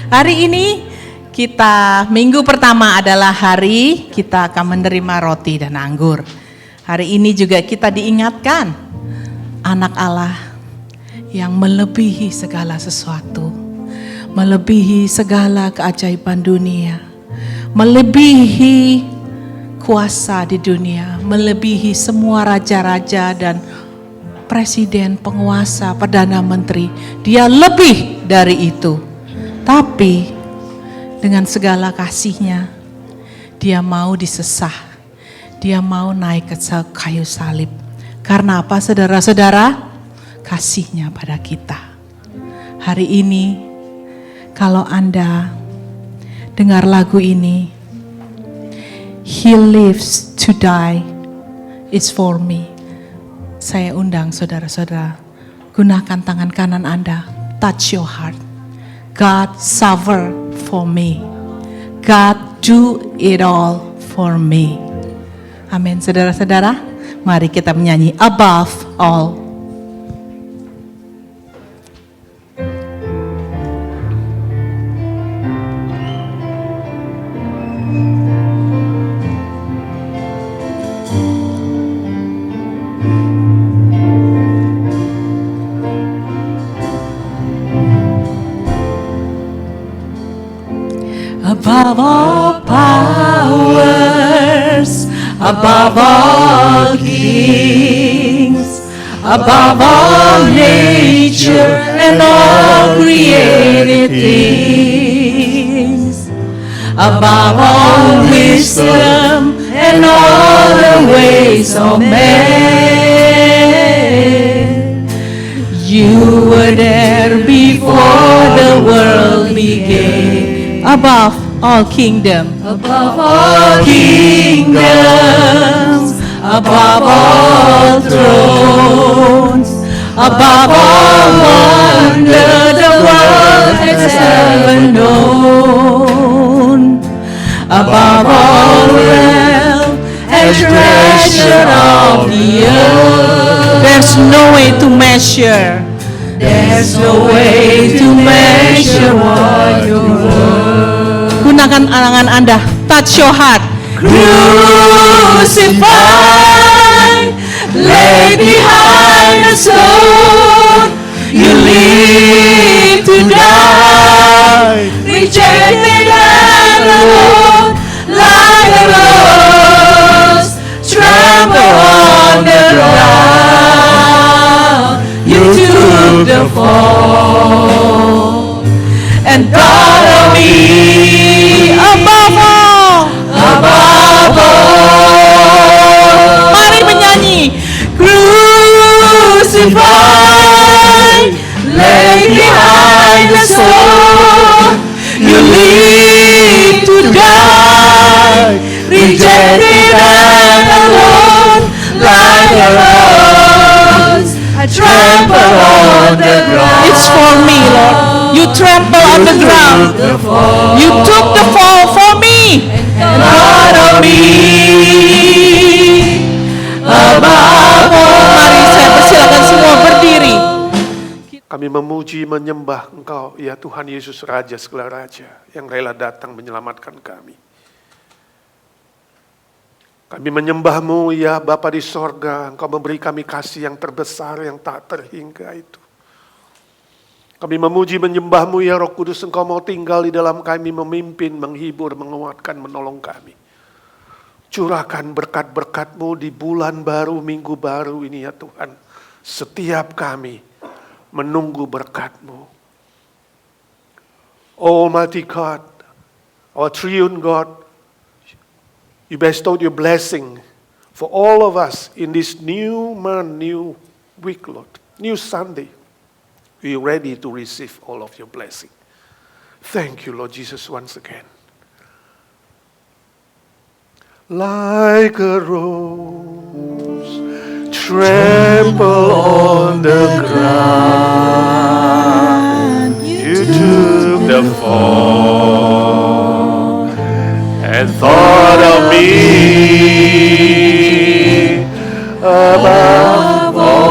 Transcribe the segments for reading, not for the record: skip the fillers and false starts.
Hari ini minggu pertama adalah hari kita akan menerima roti dan anggur. Hari ini juga kita diingatkan anak Allah yang melebihi segala sesuatu, melebihi segala keajaiban dunia, melebihi kuasa di dunia, melebihi semua raja-raja dan presiden, penguasa, perdana menteri. Dia lebih dari itu. Tapi dengan segala kasihnya, dia mau disesah. Dia mau naik ke kayu salib. Karena apa, saudara-saudara? Kasihnya pada kita. Hari ini, kalau Anda dengar lagu ini, He lives to die, it's for me. Saya undang saudara-saudara, gunakan tangan kanan Anda, touch your heart. God suffer for me. God do it all for me. Amin, saudara-saudara. Mari kita menyanyi above all. Above all powers, above all kings, above all nature and all created things, above all wisdom and all the ways of man. You were there before the world began. Above all kingdom, above all kingdoms, above all thrones, above all wonder the world has ever known, above all wealth and treasure of the earth. There's no way to measure. There's no way to measure what you're worth. Gunakan tangan Anda, touch your heart. Crucified, laid behind the stone, you live to die, rejected and alone, like a rose, trampled on the ground. You took the fall and thought of me above all, above all. Mari menyanyi. Crucified, laid behind the stone, you live to die, rejected and alone, like a rose, I trample on the ground. It's for me, Lord. You trample on the ground. You took the fall for me. And thought of me above all. Mari saya persilakan semua berdiri. Kami memuji menyembah Engkau, ya Tuhan Yesus Raja segala Raja, yang rela datang menyelamatkan kami. Kami menyembah-Mu, ya Bapa di sorga. Engkau memberi kami kasih yang terbesar, yang tak terhingga itu. Kami memuji menyembah-Mu, ya Roh Kudus. Engkau mau tinggal di dalam kami, memimpin, menghibur, menguatkan, menolong kami. Curahkan berkat-berkat-Mu di bulan baru, minggu baru ini, ya Tuhan. Setiap kami menunggu berkat-Mu. Almighty God, our triune God, You bestowed your blessing for all of us in this new month, new week, Lord, new Sunday. We are ready to receive all of your blessing. Thank you, Lord Jesus, once again. Like a rose, trample on the ground. You took the fall and thought of me above all.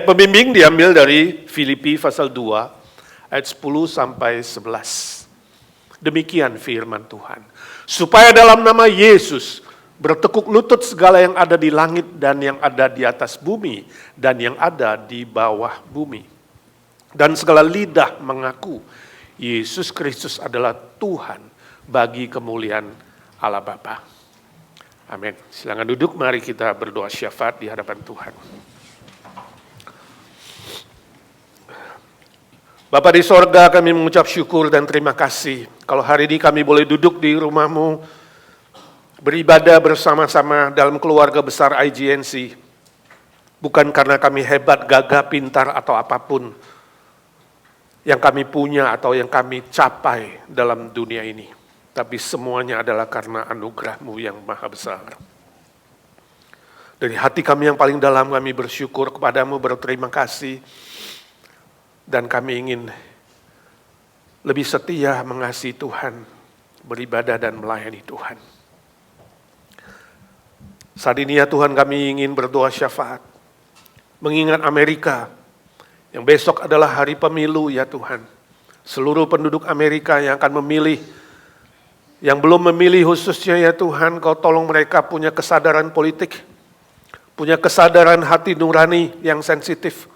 Ayat pembimbing diambil dari Filipi pasal 2 ayat 10 sampai 11. Demikian firman Tuhan. Supaya dalam nama Yesus bertekuk lutut segala yang ada di langit dan yang ada di atas bumi dan yang ada di bawah bumi. Dan segala lidah mengaku Yesus Kristus adalah Tuhan bagi kemuliaan Allah Bapa. Amin. Silakan duduk, mari kita berdoa syafaat di hadapan Tuhan. Bapa di sorga, kami mengucap syukur dan terima kasih. Kalau hari ini kami boleh duduk di rumah-Mu, beribadah bersama-sama dalam keluarga besar IGNC. Bukan karena kami hebat, gagah, pintar, atau apapun yang kami punya atau yang kami capai dalam dunia ini. Tapi semuanya adalah karena anugerah-Mu yang maha besar. Dari hati kami yang paling dalam kami bersyukur kepadamu, berterima kasih. Dan kami ingin lebih setia mengasihi Tuhan, beribadah dan melayani Tuhan. Saat ini ya Tuhan kami ingin berdoa syafaat, mengingat Amerika, yang besok adalah hari pemilu ya Tuhan. Seluruh penduduk Amerika yang akan memilih, yang belum memilih khususnya ya Tuhan, Kau tolong mereka punya kesadaran politik, punya kesadaran hati nurani yang sensitif,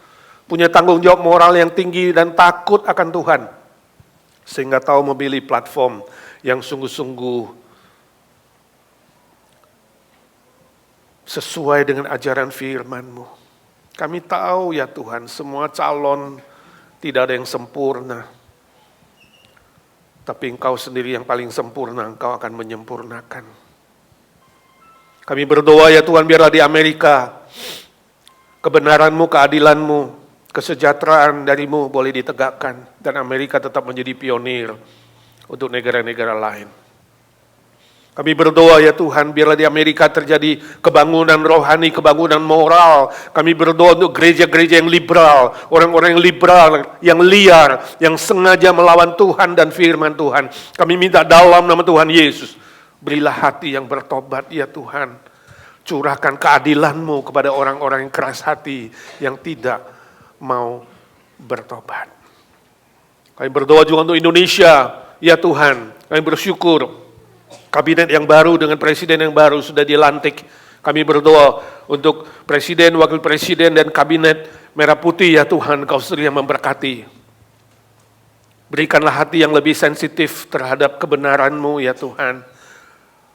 punya tanggung jawab moral yang tinggi dan takut akan Tuhan. Sehingga tahu memilih platform yang sungguh-sungguh sesuai dengan ajaran firman-Mu. Kami tahu ya Tuhan, semua calon tidak ada yang sempurna. Tapi Engkau sendiri yang paling sempurna, Engkau akan menyempurnakan. Kami berdoa ya Tuhan, biarlah di Amerika kebenaran-Mu, keadilan-Mu, kesejahteraan dari-Mu boleh ditegakkan, dan Amerika tetap menjadi pionir untuk negara-negara lain. Kami berdoa ya Tuhan, biarlah di Amerika terjadi kebangunan rohani, kebangunan moral. Kami berdoa untuk gereja-gereja yang liberal, orang-orang yang liberal, yang liar, yang sengaja melawan Tuhan dan firman Tuhan. Kami minta dalam nama Tuhan Yesus, berilah hati yang bertobat ya Tuhan. Curahkan keadilan-Mu kepada orang-orang yang keras hati, yang tidak mau bertobat. Kami berdoa juga untuk Indonesia, ya Tuhan. Kami bersyukur kabinet yang baru dengan presiden yang baru sudah dilantik. Kami berdoa untuk presiden, wakil presiden, dan kabinet merah putih, ya Tuhan. Kau sendiri yang memberkati. Berikanlah hati yang lebih sensitif terhadap kebenaran-Mu, ya Tuhan.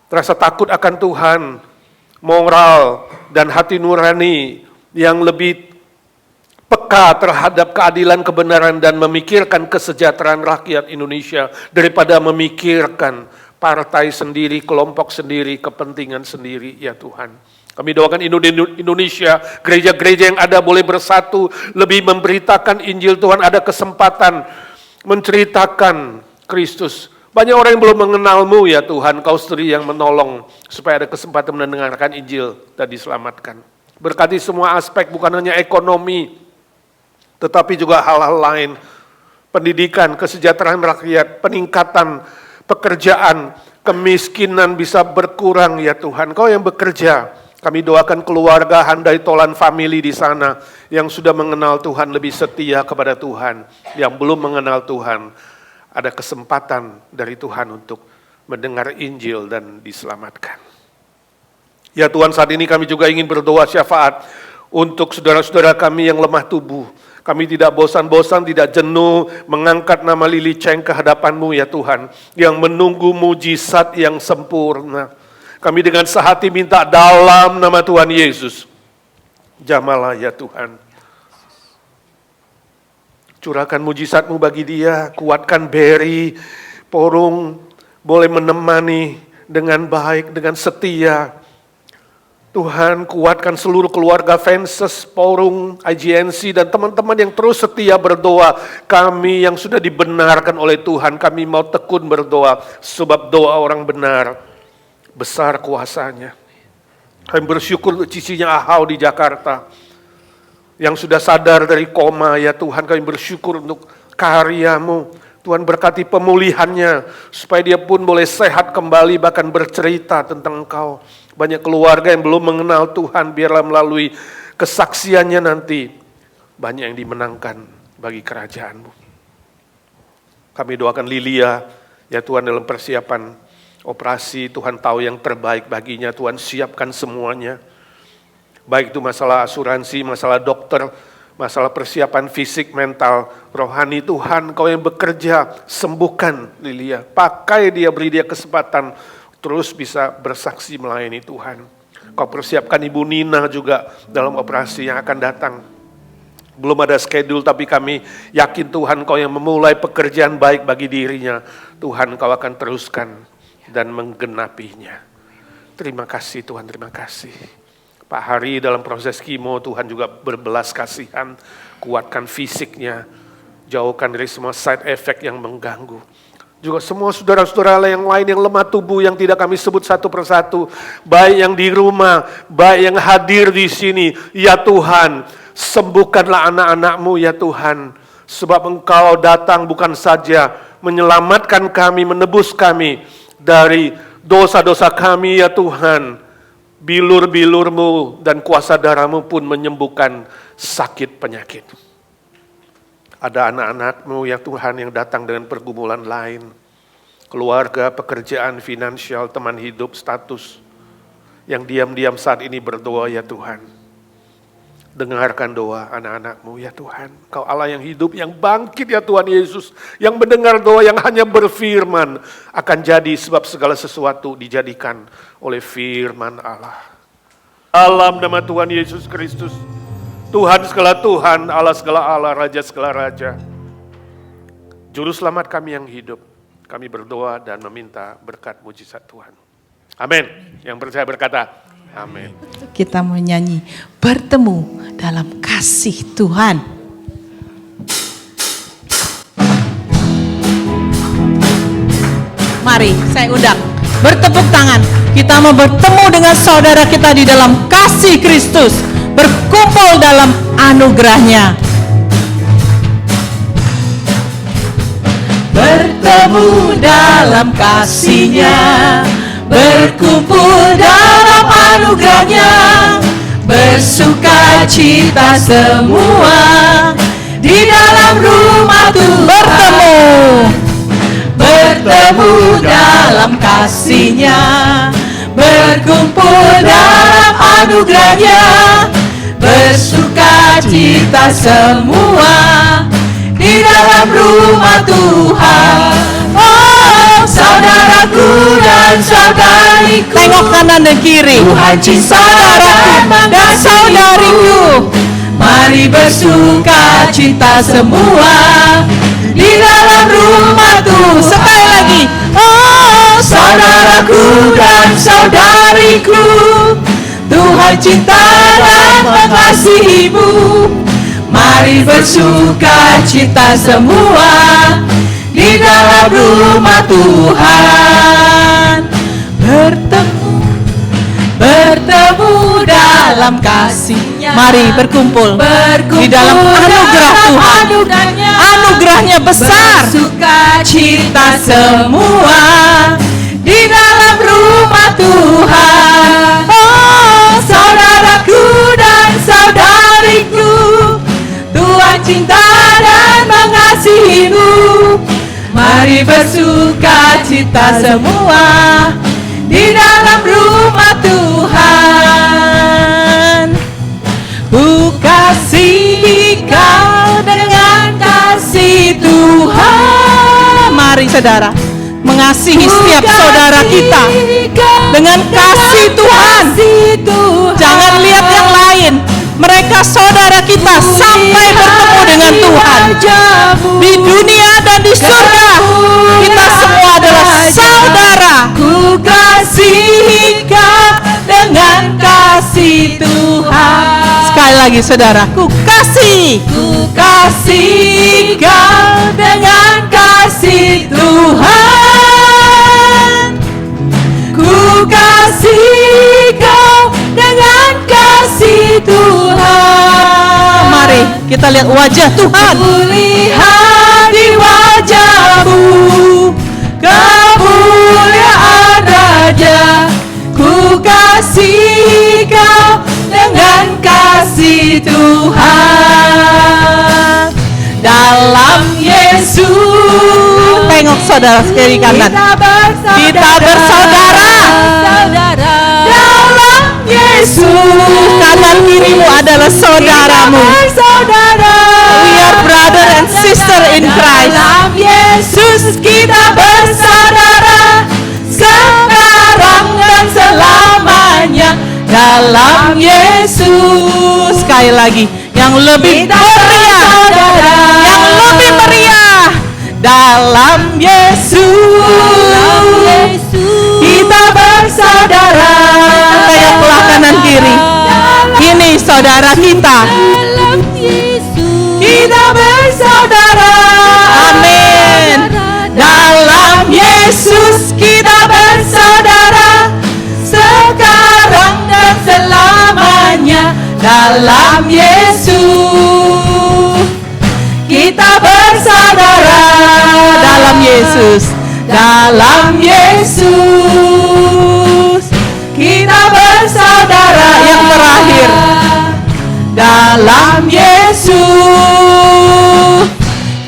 Rasa takut akan Tuhan, moral, dan hati nurani yang lebih peka terhadap keadilan, kebenaran, dan memikirkan kesejahteraan rakyat Indonesia daripada memikirkan partai sendiri, kelompok sendiri, kepentingan sendiri, ya Tuhan. Kami doakan Indonesia, gereja-gereja yang ada boleh bersatu, lebih memberitakan Injil Tuhan, ada kesempatan menceritakan Kristus. Banyak orang yang belum mengenal-Mu ya Tuhan, Kau sendiri yang menolong supaya ada kesempatan mendengarkan Injil dan diselamatkan. Berkati semua aspek, bukan hanya ekonomi, tetapi juga hal-hal lain, pendidikan, kesejahteraan rakyat, peningkatan pekerjaan, kemiskinan bisa berkurang ya Tuhan. Kau yang bekerja, kami doakan keluarga Handai Tolan family di sana yang sudah mengenal Tuhan lebih setia kepada Tuhan, yang belum mengenal Tuhan, ada kesempatan dari Tuhan untuk mendengar Injil dan diselamatkan. Ya Tuhan, saat ini kami juga ingin berdoa syafaat untuk saudara-saudara kami yang lemah tubuh. Kami tidak bosan-bosan, tidak jenuh mengangkat nama Lili Cheng ke hadapan-Mu ya Tuhan, yang menunggu mujizat yang sempurna. Kami dengan sehati minta dalam nama Tuhan Yesus, jamahlah ya Tuhan. Curahkan mujizat-Mu bagi dia, kuatkan Berry, Porung, boleh menemani dengan baik, dengan setia. Tuhan, kuatkan seluruh keluarga Vences, Porung, IGNC, dan teman-teman yang terus setia berdoa. Kami yang sudah dibenarkan oleh Tuhan, kami mau tekun berdoa, sebab doa orang benar, besar kuasanya. Kami bersyukur untuk cicinya Ahau di Jakarta, yang sudah sadar dari koma, ya Tuhan, kami bersyukur untuk karya-Mu. Tuhan berkati pemulihannya, supaya dia pun boleh sehat kembali, bahkan bercerita tentang Engkau. Banyak keluarga yang belum mengenal Tuhan, biarlah melalui kesaksiannya nanti, banyak yang dimenangkan bagi kerajaan-Mu. Kami doakan Lilia, ya Tuhan, dalam persiapan operasi, Tuhan tahu yang terbaik baginya, Tuhan siapkan semuanya. Baik itu masalah asuransi, masalah dokter, masalah persiapan fisik, mental, rohani, Tuhan Kau yang bekerja, sembuhkan Lilia. Pakai dia, beri dia kesempatan terus bisa bersaksi melayani Tuhan. Kau persiapkan Ibu Nina juga dalam operasi yang akan datang. Belum ada schedule, tapi kami yakin Tuhan Kau yang memulai pekerjaan baik bagi dirinya. Tuhan Kau akan teruskan dan menggenapinya. Terima kasih Tuhan, terima kasih. Pak Hari dalam proses kimo, Tuhan juga berbelas kasihan, kuatkan fisiknya, jauhkan dari semua side effect yang mengganggu. Juga semua saudara-saudara yang lain yang lemah tubuh yang tidak kami sebut satu persatu, baik yang di rumah, baik yang hadir di sini, ya Tuhan, sembuhkanlah anak-anak-Mu ya Tuhan, sebab Engkau datang bukan saja menyelamatkan kami, menebus kami dari dosa-dosa kami ya Tuhan. Bilur-bilur-Mu dan kuasa darah-Mu pun menyembuhkan sakit penyakit. Ada anak-anak-Mu ya Tuhan yang datang dengan pergumulan lain. Keluarga, pekerjaan, finansial, teman hidup, status. Yang diam-diam saat ini berdoa ya Tuhan. Dengarkan doa anak-anak-Mu ya Tuhan. Kau Allah yang hidup, yang bangkit ya Tuhan Yesus. Yang mendengar doa, yang hanya berfirman akan jadi, sebab segala sesuatu dijadikan oleh firman Allah. Dalam nama Tuhan Yesus Kristus, Tuhan segala Tuhan, Allah segala Allah, Raja segala Raja. Juru selamat kami yang hidup, kami berdoa dan meminta berkat mujizat Tuhan. Amin. Yang percaya berkata, amin. Kita menyanyi bertemu dalam kasih Tuhan. Mari saya undang bertepuk tangan. Kita mau bertemu dengan saudara kita di dalam kasih Kristus, berkumpul dalam anugerahnya. Bertemu dalam kasih-Nya, berkumpul dalam anugerahnya, bersuka cita semua di dalam rumah Tuhan. Bertemu dalam kasih-Nya, berkumpul dalam anugerahnya, bersuka cita semua di dalam rumah Tuhan. Oh, saudaraku dan saudariku, tengok kanan dan kiri. Tuhan cinta dan saudariku, mari bersuka cita semua di dalam rumah Tuhan. Sekali lagi. Oh, saudaraku dan saudariku, Tuhan cinta dan mengasihi-Mu. Mari bersuka cita semua di dalam rumah Tuhan. Bertemu dalam kasih-Nya. Mari berkumpul di dalam anugerah Tuhan. Anugerahnya besar. Bersuka cita semua di dalam rumah Tuhan. Oh, saudaraku dan saudariku, Tuhan cinta dan mengasihi-Mu. Mari bersuka cita semua di dalam rumah Tuhan. Ku kasih kau dengan kasih Tuhan. Mari saudara, mengasihi setiap saudara kita dengan kasih Tuhan. Jangan lihat yang lain. Mereka saudara kita sampai bertemu dengan Tuhan. Di dunia dan di surga, kita semua adalah saudara. Ku kasih kau dengan kasih Tuhan. Sekali lagi saudara, ku kasih kau dengan kasih Tuhan. Ku kasih kau dengan kasih Tuhan. Mari kita lihat wajah Tuhan. Ku lihat di wajah-Mu kemuliaan Raja. Ku kasih kau dengan kasih Tuhan. saudara kiri kanan. Kita bersaudara dalam Yesus. Kanan kirimu adalah saudaramu. We are brother and sister in Christ. Dalam Yesus kita bersaudara sekarang dan selamanya. Dalam Yesus. Sekali lagi, yang lebih meriah, yang lebih meriah. Dalam Yesus kita bersaudara. Sayaplah kanan kiri. Ini saudara kita. Kita bersaudara. Amin. Dalam Yesus kita bersaudara sekarang dan selamanya. Dalam Yesus kita bersaudara. Dalam Yesus. Dalam Yesus kita bersaudara. Yang terakhir. Dalam Yesus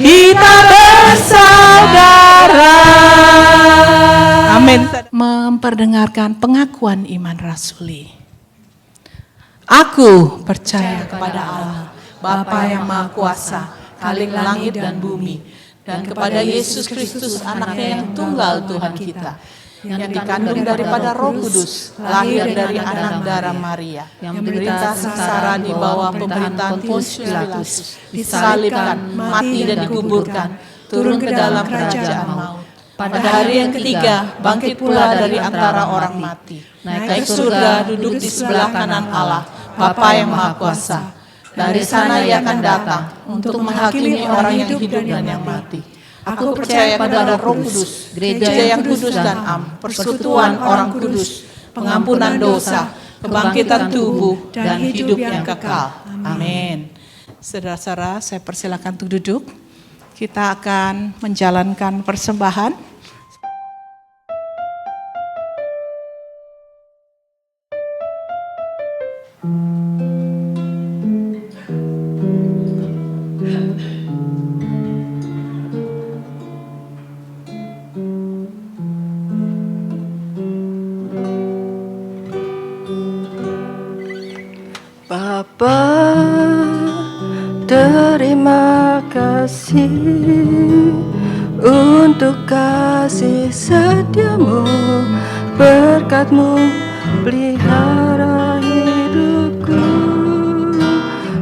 kita bersaudara. Amin. Memperdengarkan pengakuan iman rasuli. Aku percaya kepada Allah, Bapa yang Maha Kuasa, Khalik langit dan bumi, dan kepada Yesus Kristus, Anaknya yang tunggal Tuhan kita, yang dikandung daripada Roh Kudus, lahir dari anak darah Maria, yang menderita sengsara di bawah pemerintahan Pontius Pilatus, disalibkan, mati dan dikuburkan, turun ke dalam kerajaan maut. Pada hari yang ketiga, bangkit pula dari antara orang mati, naik ke surga, duduk di sebelah kanan Allah, Bapa yang Maha Kuasa. Dari sana Ia akan datang untuk menghakimi orang yang hidup dan yang mati. Aku percaya pada Roh Kudus, gereja yang kudus dan am, persekutuan orang kudus, pengampunan dosa, kebangkitan tubuh, dan hidup yang kekal. Amin. Saudara-saudara, saya persilakan untuk duduk. Kita akan menjalankan persembahan. Bapa, terima kasih untuk kasih setiamu, berkat-Mu pelihara hidupku,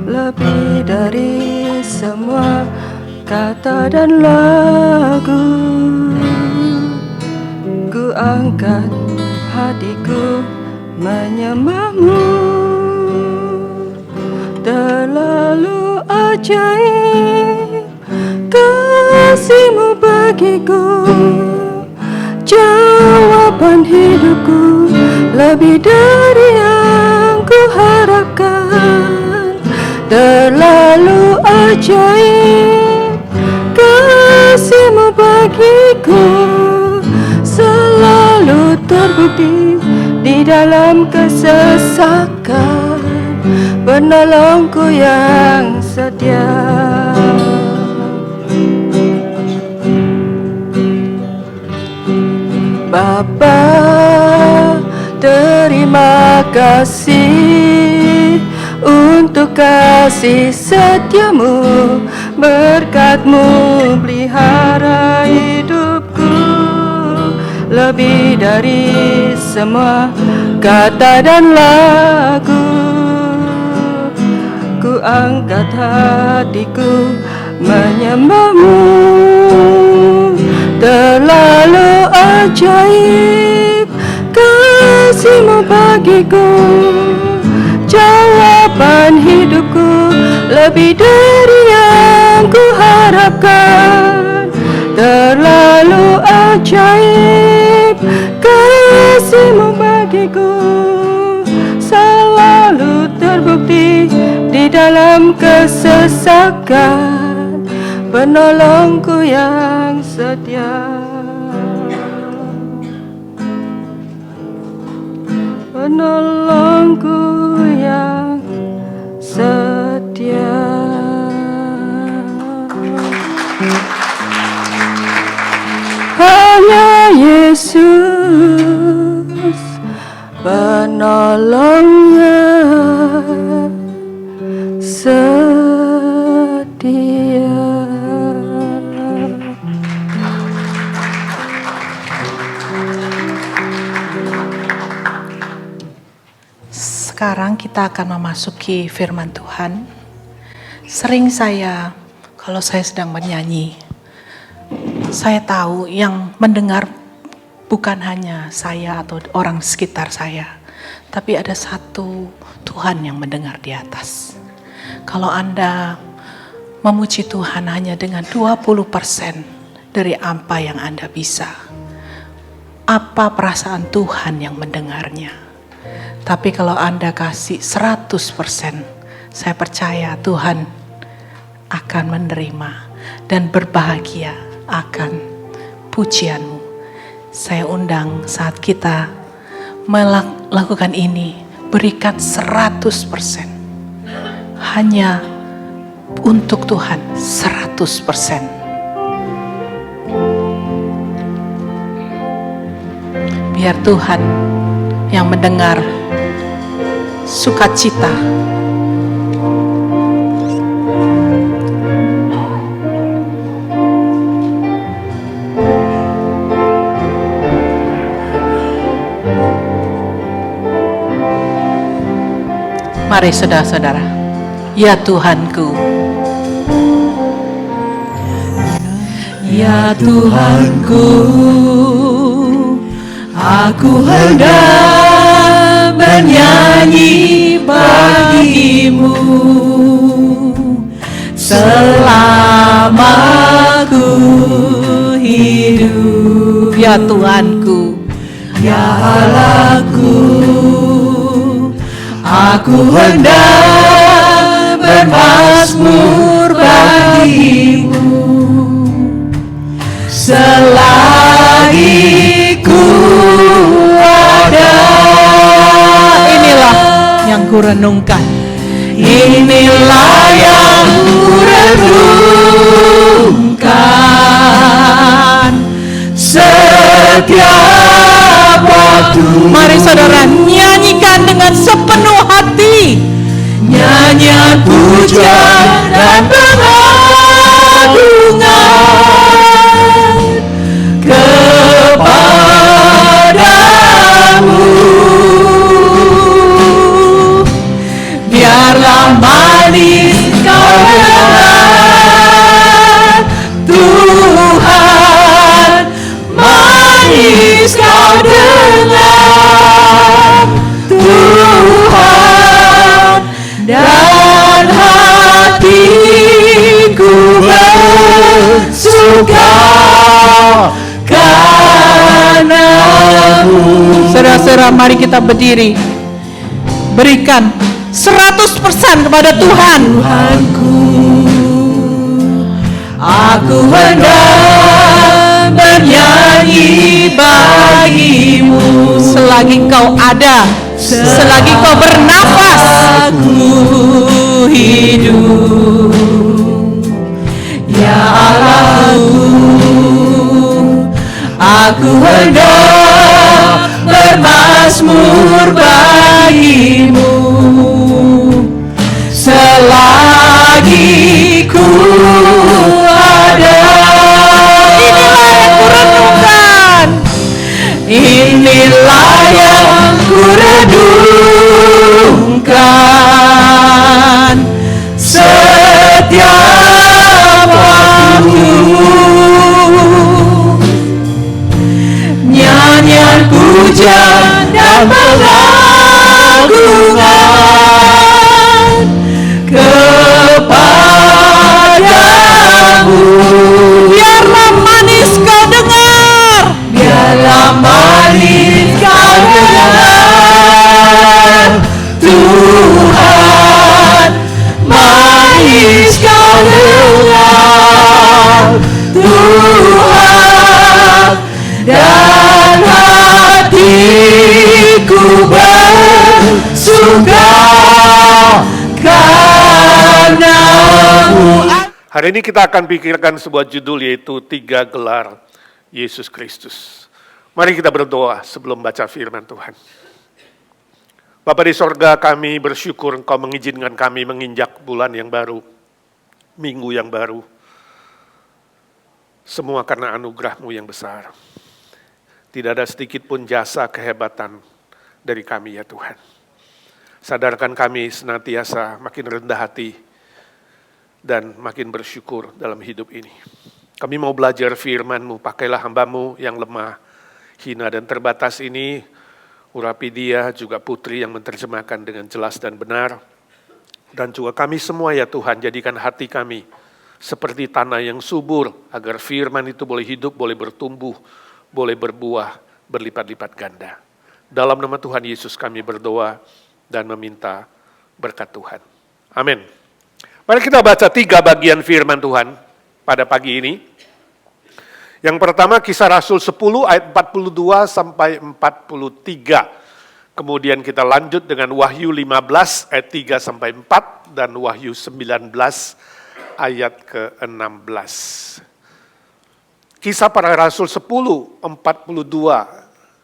lebih dari semua kata dan lagu. Ku angkat hatiku menyembah-Mu. Terlalu ajaib kasih-Mu bagiku, jawaban hidupku lebih dari yang ku harapkan. Terlalu ajaib kasih-Mu bagiku, selalu terbukti di dalam kesesakan. Penolongku yang setia. Bapa, terima kasih untuk kasih setiamu, berkat-Mu pelihara hidupku, lebih dari semua kata dan lagu. Ku angkat hatiku menyembah-Mu. Terlalu ajaib kasih-Mu bagiku, jawaban hidupku lebih dari yang ku harapkan. Terlalu ajaib kasih-Mu bagiku, selalu terbukti di dalam kesesakan. Penolongku yang setia. Penolongku yang setia. hanya Yesus penolongnya setia. Sekarang kita akan memasuki firman Tuhan. Sering kalau saya sedang bernyanyi, saya tahu yang mendengar bukan hanya saya atau orang sekitar saya, tapi ada satu Tuhan yang mendengar di atas. Kalau Anda memuji Tuhan hanya dengan 20% dari apa yang Anda bisa, apa perasaan Tuhan yang mendengarnya? Tapi kalau Anda kasih 100%, saya percaya Tuhan akan menerima dan berbahagia akan pujianmu. Saya undang saat kita melakukan ini, berikan 100%. Hanya untuk Tuhan 100%. Biar Tuhan yang mendengar sukacita. Mari saudara-saudara, ya Tuhanku, ya Tuhanku, aku hendak bernyanyi bagimu selama ku hidup. Ya Tuhanku, ya Allahku, aku hendak bermazmur bagimu selagi ku ada. Inilah yang ku renungkan, inilah yang ku renungkan setiap waktu. Mari saudara nyanyikan dengan sepenuh hati, nyanyian pujian dan pengagungan kepadamu. Biarlah manis kau dengar, Tuhan, manis kau dengar, Tuhan, dan hatiku bersuka karena-Mu. Saudara-saudara, mari kita berdiri, berikan 100% kepada Tuhan. Tuhanku, aku hendak bernyanyi bagimu selagi kau ada, selagi kau bernafas. Aku hidup, ya Allahku, aku hendak bermazmur bagimu selagi ku ada. Inilah yang ku renungkan setiap waktu, nyanyian pujian dan pengagungan kepadamu. Biarlah manis kau dengar, biarlah manis kau dengar, Tuhan, manis kau dengar, Tuhan, dan hatiku bersuka karena-Mu. Hari ini kita akan pikirkan sebuah judul, yaitu 3 gelar Yesus Kristus. Mari kita berdoa sebelum baca firman Tuhan. Bapa di sorga, kami bersyukur Engkau mengizinkan kami menginjak bulan yang baru, minggu yang baru. Semua karena anugerah-Mu yang besar. Tidak ada sedikit pun jasa kehebatan dari kami ya Tuhan. Sadarkan kami senantiasa makin rendah hati dan makin bersyukur dalam hidup ini. Kami mau belajar firman-Mu, pakailah hamba-Mu yang lemah, hina dan terbatas ini, urapi dia juga putri yang menerjemahkan dengan jelas dan benar. Dan juga kami semua ya Tuhan, jadikan hati kami seperti tanah yang subur, agar firman itu boleh hidup, boleh bertumbuh, boleh berbuah, berlipat-lipat ganda. Dalam nama Tuhan Yesus kami berdoa dan meminta berkat Tuhan. Amin. Mari kita baca 3 bagian firman Tuhan pada pagi ini. Yang pertama Kisah Rasul 10 ayat 42 sampai 43. Kemudian kita lanjut dengan Wahyu 15 ayat 3 sampai 4 dan Wahyu 19 ayat ke-16. Kisah Para Rasul 10 42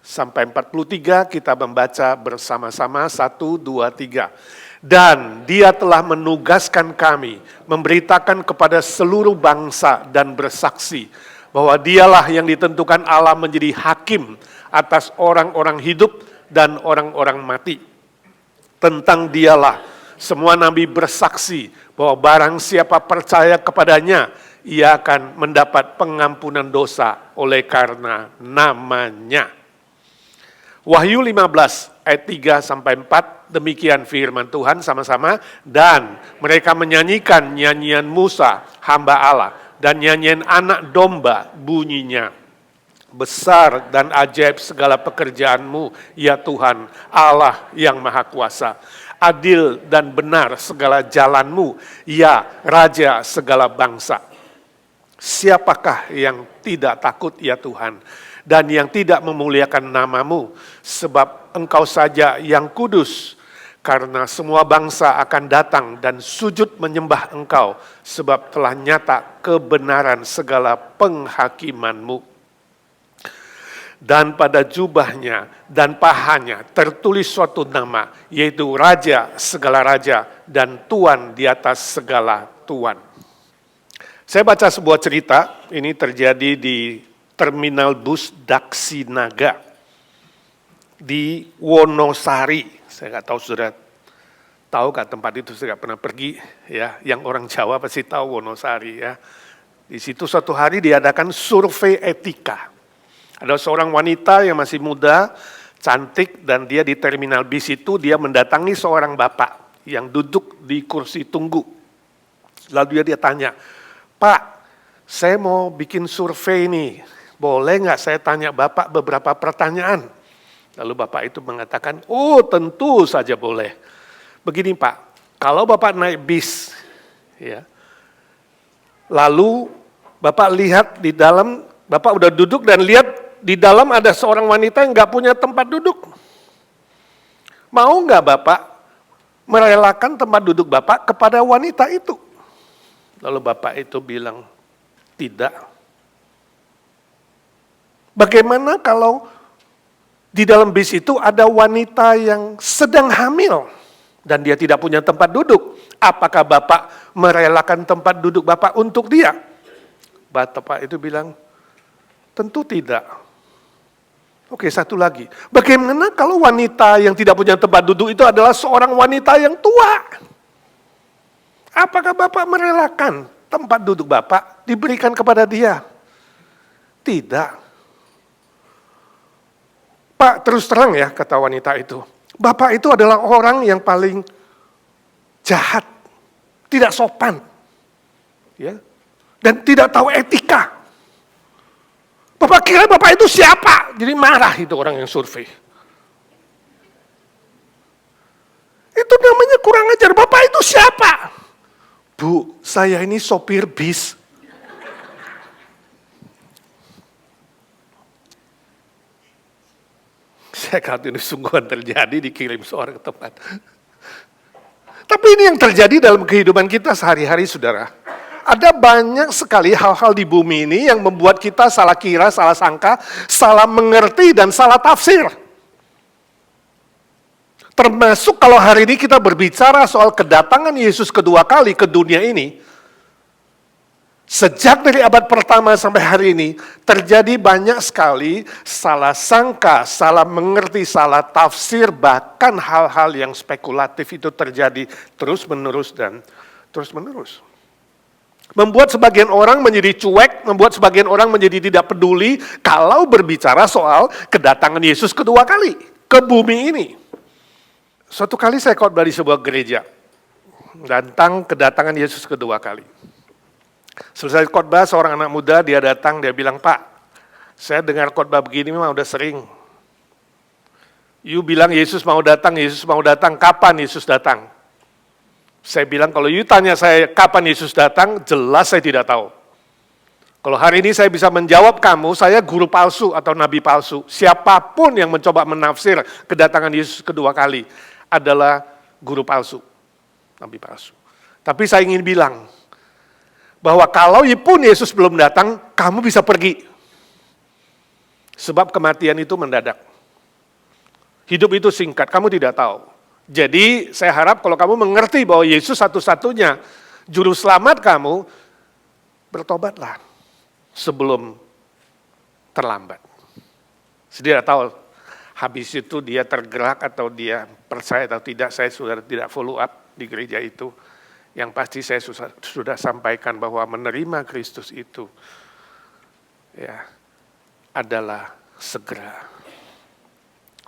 sampai 43 kita membaca bersama-sama 1 2 3. Dan dia telah menugaskan kami memberitakan kepada seluruh bangsa dan bersaksi bahwa dialah yang ditentukan Allah menjadi hakim atas orang-orang hidup dan orang-orang mati. Tentang dialah semua nabi bersaksi bahwa barang siapa percaya kepadanya, ia akan mendapat pengampunan dosa oleh karena namanya. Wahyu 15 ayat 3 sampai 4, demikian firman Tuhan sama-sama. Dan mereka menyanyikan nyanyian Musa, hamba Allah, dan nyanyian anak domba bunyinya. Besar dan ajaib segala pekerjaan-Mu, ya Tuhan, Allah yang Maha Kuasa. Adil dan benar segala jalan-Mu, ya Raja segala bangsa. Siapakah yang tidak takut ya Tuhan, dan yang tidak memuliakan nama-Mu, sebab Engkau saja yang kudus. Karena semua bangsa akan datang dan sujud menyembah Engkau, sebab telah nyata kebenaran segala penghakiman-Mu. Dan pada jubahnya dan pahanya tertulis suatu nama, yaitu Raja segala raja dan Tuan di atas segala tuan. Saya baca sebuah cerita, ini terjadi di terminal bus Daksinaga di Wonosari. Saya nggak tahu sudah tahu nggak tempat itu, saya nggak pernah pergi ya. Yang orang Jawa pasti tahu Wonosari ya. Di situ suatu hari diadakan survei etika. Ada seorang wanita yang masih muda, cantik, dan dia di terminal bis itu, dia mendatangi seorang bapak yang duduk di kursi tunggu. Lalu dia tanya, Pak, saya mau bikin survei nih, boleh nggak saya tanya bapak beberapa pertanyaan? Lalu bapak itu mengatakan, oh tentu saja boleh. Begini Pak, kalau bapak naik bis, ya, lalu bapak lihat di dalam, bapak udah duduk dan lihat di dalam ada seorang wanita yang nggak punya tempat duduk. Mau nggak bapak merelakan tempat duduk bapak kepada wanita itu? Lalu bapak itu bilang, tidak. Bagaimana kalau di dalam bis itu ada wanita yang sedang hamil dan dia tidak punya tempat duduk? Apakah bapak merelakan tempat duduk bapak untuk dia? Bapak itu bilang, tentu tidak. Oke, satu lagi. Bagaimana kalau wanita yang tidak punya tempat duduk itu adalah seorang wanita yang tua? Apakah bapak merelakan tempat duduk bapak diberikan kepada dia? Tidak. Pak, terus terang ya, kata wanita itu. Bapak itu adalah orang yang paling jahat, tidak sopan, ya, dan tidak tahu etika. Bapak kira bapak itu siapa? Jadi marah itu orang yang survei. Itu namanya kurang ajar. Bapak itu siapa? Bu, saya ini sopir bis. Saya kata ini sungguhan terjadi, dikirim seorang ke tempat. Tapi ini yang terjadi dalam kehidupan kita sehari-hari, saudara. ada banyak sekali hal-hal di bumi ini yang membuat kita salah kira, salah sangka, salah mengerti, dan salah tafsir. Termasuk kalau hari ini kita berbicara soal kedatangan Yesus kedua kali ke dunia ini, sejak dari abad pertama sampai hari ini, terjadi banyak sekali salah sangka, salah mengerti, salah tafsir, bahkan hal-hal yang spekulatif itu terjadi terus-menerus dan terus-menerus. Membuat sebagian orang menjadi cuek, membuat sebagian orang menjadi tidak peduli kalau berbicara soal kedatangan Yesus kedua kali ke bumi ini. Suatu kali saya khotbah di sebuah gereja tentang kedatangan Yesus kedua kali. Selesai khotbah, seorang anak muda dia datang, dia bilang, "Pak, saya dengar khotbah begini memang udah sering. You bilang Yesus mau datang, kapan Yesus datang?" Saya bilang, kalau you tanya saya kapan Yesus datang, jelas saya tidak tahu. Kalau hari ini saya bisa menjawab kamu, saya guru palsu atau nabi palsu. Siapapun yang mencoba menafsir kedatangan Yesus kedua kali adalah guru palsu, nabi palsu. Tapi saya ingin bilang, bahwa kalau pun Yesus belum datang, kamu bisa pergi. Sebab kematian itu mendadak. Hidup itu singkat, kamu tidak tahu. Jadi saya harap kalau kamu mengerti bahwa Yesus satu-satunya juru selamat kamu, bertobatlah sebelum terlambat. Saya tidak tahu habis itu dia tergerak atau dia percaya atau tidak, saya sudah tidak follow up di gereja itu. Yang pasti saya sudah sampaikan bahwa menerima Kristus itu ya adalah segera.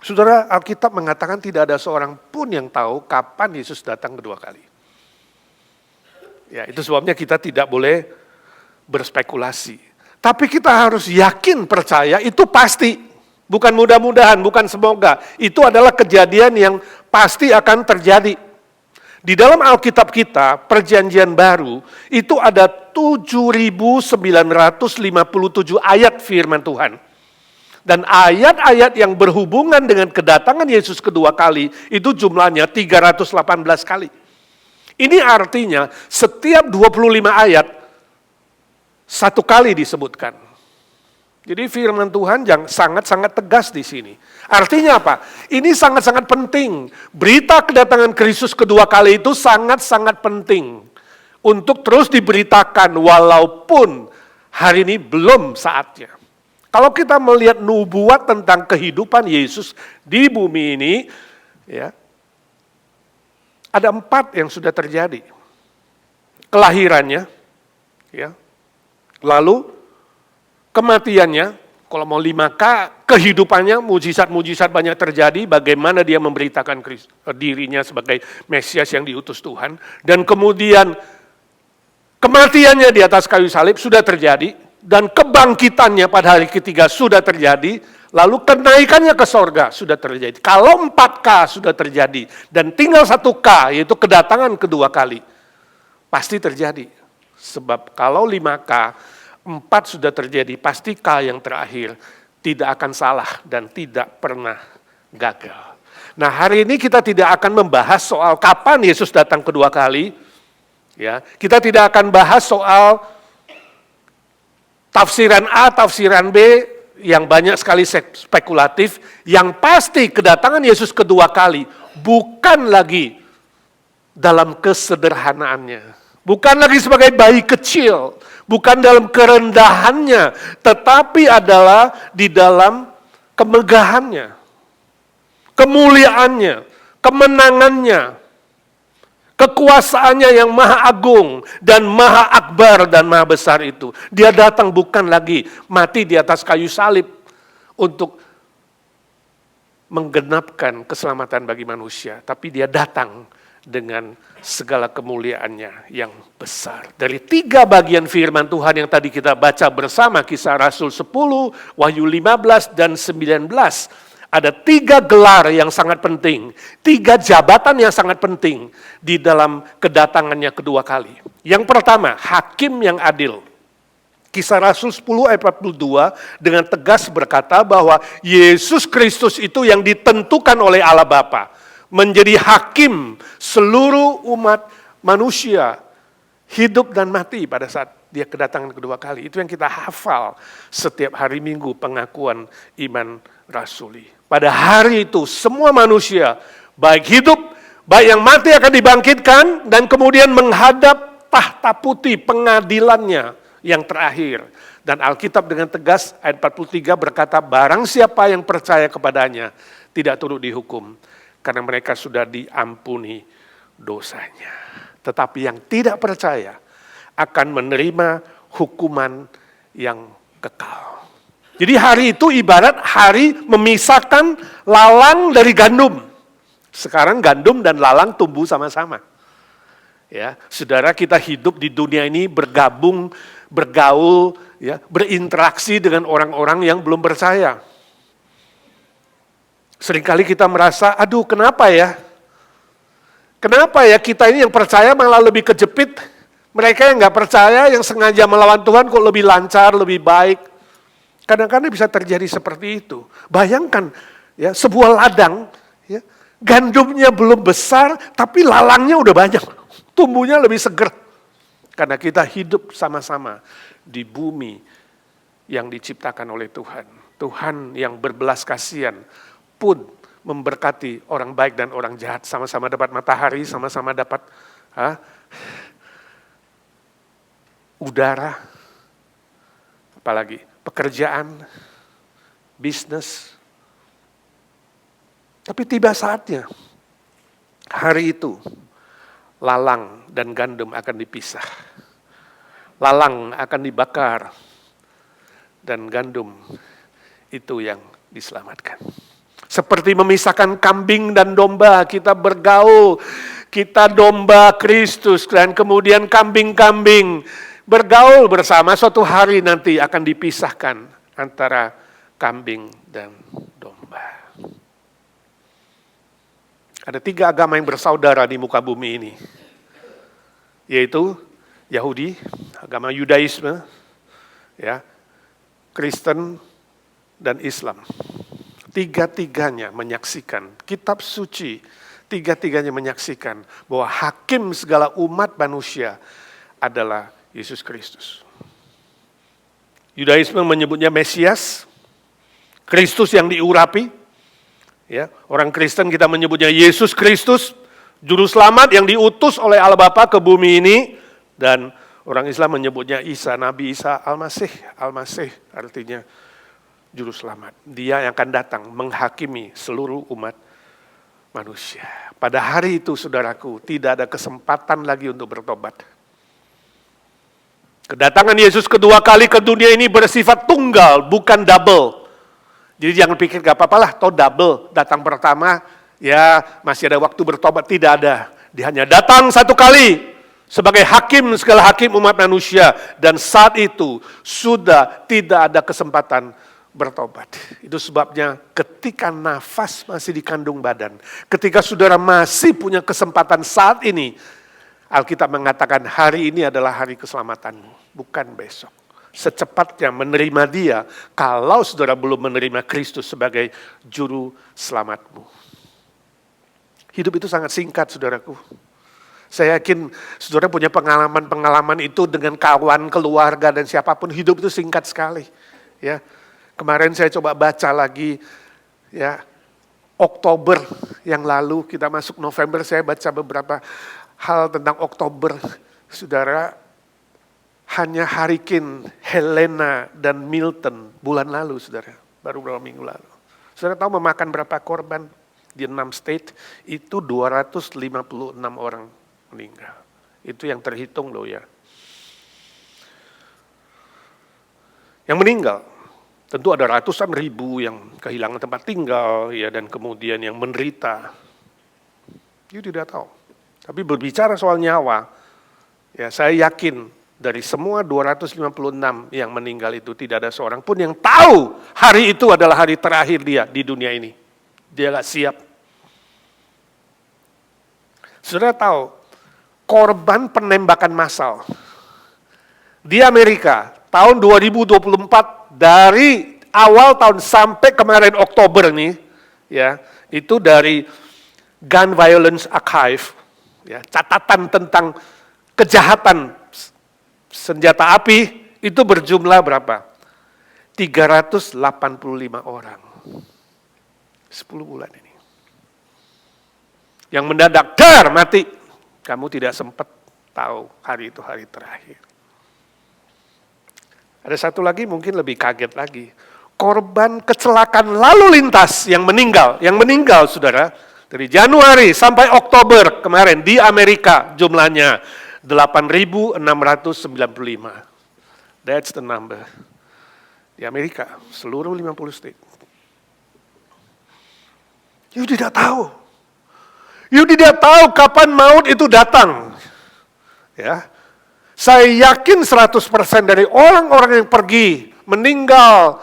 Saudara, Alkitab mengatakan tidak ada seorang pun yang tahu kapan Yesus datang kedua kali. Ya, itu sebabnya kita tidak boleh berspekulasi. Tapi kita harus yakin, percaya, itu pasti. Bukan mudah-mudahan, bukan semoga. Itu adalah kejadian yang pasti akan terjadi. Di dalam Alkitab kita, Perjanjian Baru, itu ada 7.957 ayat firman Tuhan. Dan ayat-ayat yang berhubungan dengan kedatangan Yesus kedua kali, itu jumlahnya 318 kali. Ini artinya setiap 25 ayat, satu kali disebutkan. Jadi firman Tuhan yang sangat-sangat tegas di sini. Artinya apa? Ini sangat-sangat penting. Berita kedatangan Kristus kedua kali itu sangat-sangat penting. Untuk terus diberitakan walaupun hari ini belum saatnya. Kalau kita melihat nubuat tentang kehidupan Yesus di bumi ini, ya, ada 4 yang sudah terjadi. Kelahirannya, ya, lalu kematiannya, kalau mau 5K, kehidupannya, mujizat-mujizat banyak terjadi, bagaimana dia memberitakan dirinya sebagai Mesias yang diutus Tuhan, dan kemudian kematiannya di atas kayu salib sudah terjadi, dan kebangkitannya pada hari ketiga sudah terjadi, lalu kenaikannya ke sorga sudah terjadi. Kalau 4K sudah terjadi, dan tinggal 1K, yaitu kedatangan kedua kali, pasti terjadi. Sebab kalau 5K, 4 sudah terjadi, pasti K yang terakhir tidak akan salah dan tidak pernah gagal. Nah, hari ini kita tidak akan membahas soal kapan Yesus datang kedua kali. Ya, kita tidak akan bahas soal tafsiran A, tafsiran B, yang banyak sekali spekulatif. Yang pasti kedatangan Yesus kedua kali bukan lagi dalam kesederhanaannya. Bukan lagi sebagai bayi kecil. Bukan dalam kerendahannya. Tetapi adalah di dalam kemegahannya. Kemuliaannya. Kemenangannya. Kekuasaannya yang maha agung dan maha akbar dan maha besar itu. Dia datang bukan lagi mati di atas kayu salib untuk menggenapkan keselamatan bagi manusia. Tapi dia datang dengan segala kemuliaannya yang besar. Dari 3 bagian firman Tuhan yang tadi kita baca bersama, Kisah Rasul 10, Wahyu 15, dan 19. Ada 3 gelar yang sangat penting, 3 jabatan yang sangat penting di dalam kedatangannya kedua kali. Yang pertama, hakim yang adil. Kisah Rasul 10 ayat 42 dengan tegas berkata bahwa Yesus Kristus itu yang ditentukan oleh Allah Bapa menjadi hakim seluruh umat manusia hidup dan mati pada saat dia kedatangan kedua kali. Itu yang kita hafal setiap hari Minggu pengakuan iman rasuli. Pada hari itu semua manusia, baik hidup, baik yang mati akan dibangkitkan dan kemudian menghadap tahta putih pengadilannya yang terakhir. Dan Alkitab dengan tegas ayat 43 berkata, barang siapa yang percaya kepadanya tidak turut dihukum karena mereka sudah diampuni dosanya. Tetapi yang tidak percaya akan menerima hukuman yang kekal. Jadi hari itu ibarat hari memisahkan lalang dari gandum. Sekarang gandum dan lalang tumbuh sama-sama. Ya, saudara, kita hidup di dunia ini bergabung, bergaul, ya, berinteraksi dengan orang-orang yang belum percaya. Seringkali kita merasa, aduh kenapa ya? Kenapa ya kita ini yang percaya malah lebih kejepit? Mereka yang nggak percaya, yang sengaja melawan Tuhan kok lebih lancar, lebih baik. Kadang-kadang bisa terjadi seperti itu. Bayangkan ya, sebuah ladang, ya, gandumnya belum besar, tapi lalangnya udah banyak. Tumbuhnya lebih seger. Karena kita hidup sama-sama di bumi yang diciptakan oleh Tuhan. Tuhan yang berbelas kasihan pun memberkati orang baik dan orang jahat. Sama-sama dapat matahari, sama-sama dapat udara, apalagi pekerjaan, bisnis. Tapi tiba saatnya, hari itu, lalang dan gandum akan dipisah. Lalang akan dibakar, dan gandum itu yang diselamatkan. Seperti memisahkan kambing dan domba, kita bergaul, kita domba Kristus, dan kemudian kambing-kambing bergaul bersama, suatu hari nanti akan dipisahkan antara kambing dan domba. Ada 3 agama yang bersaudara di muka bumi ini, yaitu Yahudi, agama Yudaisme, ya, Kristen, dan Islam. Tiga-tiganya menyaksikan, kitab suci, tiga-tiganya menyaksikan bahwa hakim segala umat manusia adalah Yesus Kristus. Yudaisme menyebutnya Mesias, Kristus yang diurapi. Ya, orang Kristen kita menyebutnya Yesus Kristus, juru selamat yang diutus oleh Allah Bapa ke bumi ini. Dan orang Islam menyebutnya Isa, Nabi Isa Al-Masih. Al-Masih artinya juru selamat. Dia yang akan datang menghakimi seluruh umat manusia. Pada hari itu, saudaraku, tidak ada kesempatan lagi untuk bertobat. Kedatangan Yesus kedua kali ke dunia ini bersifat tunggal, bukan double. Jadi jangan pikir gak apa-apa lah, toh double. Datang pertama, ya masih ada waktu bertobat. Tidak ada. Dia hanya datang satu kali sebagai hakim segala hakim umat manusia. Dan saat itu sudah tidak ada kesempatan bertobat. Itu sebabnya ketika nafas masih di kandung badan, ketika saudara masih punya kesempatan saat ini, Alkitab mengatakan hari ini adalah hari keselamatanmu, bukan besok. Secepatnya menerima Dia kalau saudara belum menerima Kristus sebagai juru selamatmu. Hidup itu sangat singkat, saudaraku. Saya yakin saudara punya pengalaman-pengalaman itu dengan kawan, keluarga, dan siapapun. Hidup itu singkat sekali. Ya, kemarin saya coba baca lagi, ya, Oktober yang lalu, kita masuk November, saya baca beberapa hal tentang Oktober. Saudara, hanya Hurricane Helena dan Milton bulan lalu, saudara. Baru beberapa minggu lalu. Saudara tahu memakan berapa korban? Di 6 state, itu 256 orang meninggal. Itu yang terhitung loh ya. Yang meninggal, tentu ada ratusan ribu yang kehilangan tempat tinggal, ya, dan kemudian yang menderita. You tidak tahu. Tapi berbicara soal nyawa, ya saya yakin dari semua 256 yang meninggal itu tidak ada seorang pun yang tahu hari itu adalah hari terakhir dia di dunia ini. Dia gak siap. Saudara tahu, korban penembakan massal di Amerika tahun 2024 dari awal tahun sampai kemarin Oktober nih, ya, itu dari Gun Violence Archive, ya, catatan tentang kejahatan senjata api itu berjumlah berapa? 385 orang. 10 bulan ini. Yang mendadak, dar, mati. Kamu tidak sempat tahu hari itu hari terakhir. Ada satu lagi mungkin lebih kaget lagi. Korban kecelakaan lalu lintas yang meninggal saudara, dari Januari sampai Oktober kemarin di Amerika jumlahnya 8.695. That's the number. Di Amerika, seluruh 50 state. You tidak tahu. You tidak tahu kapan maut itu datang. Ya. Saya yakin 100% dari orang-orang yang pergi, meninggal,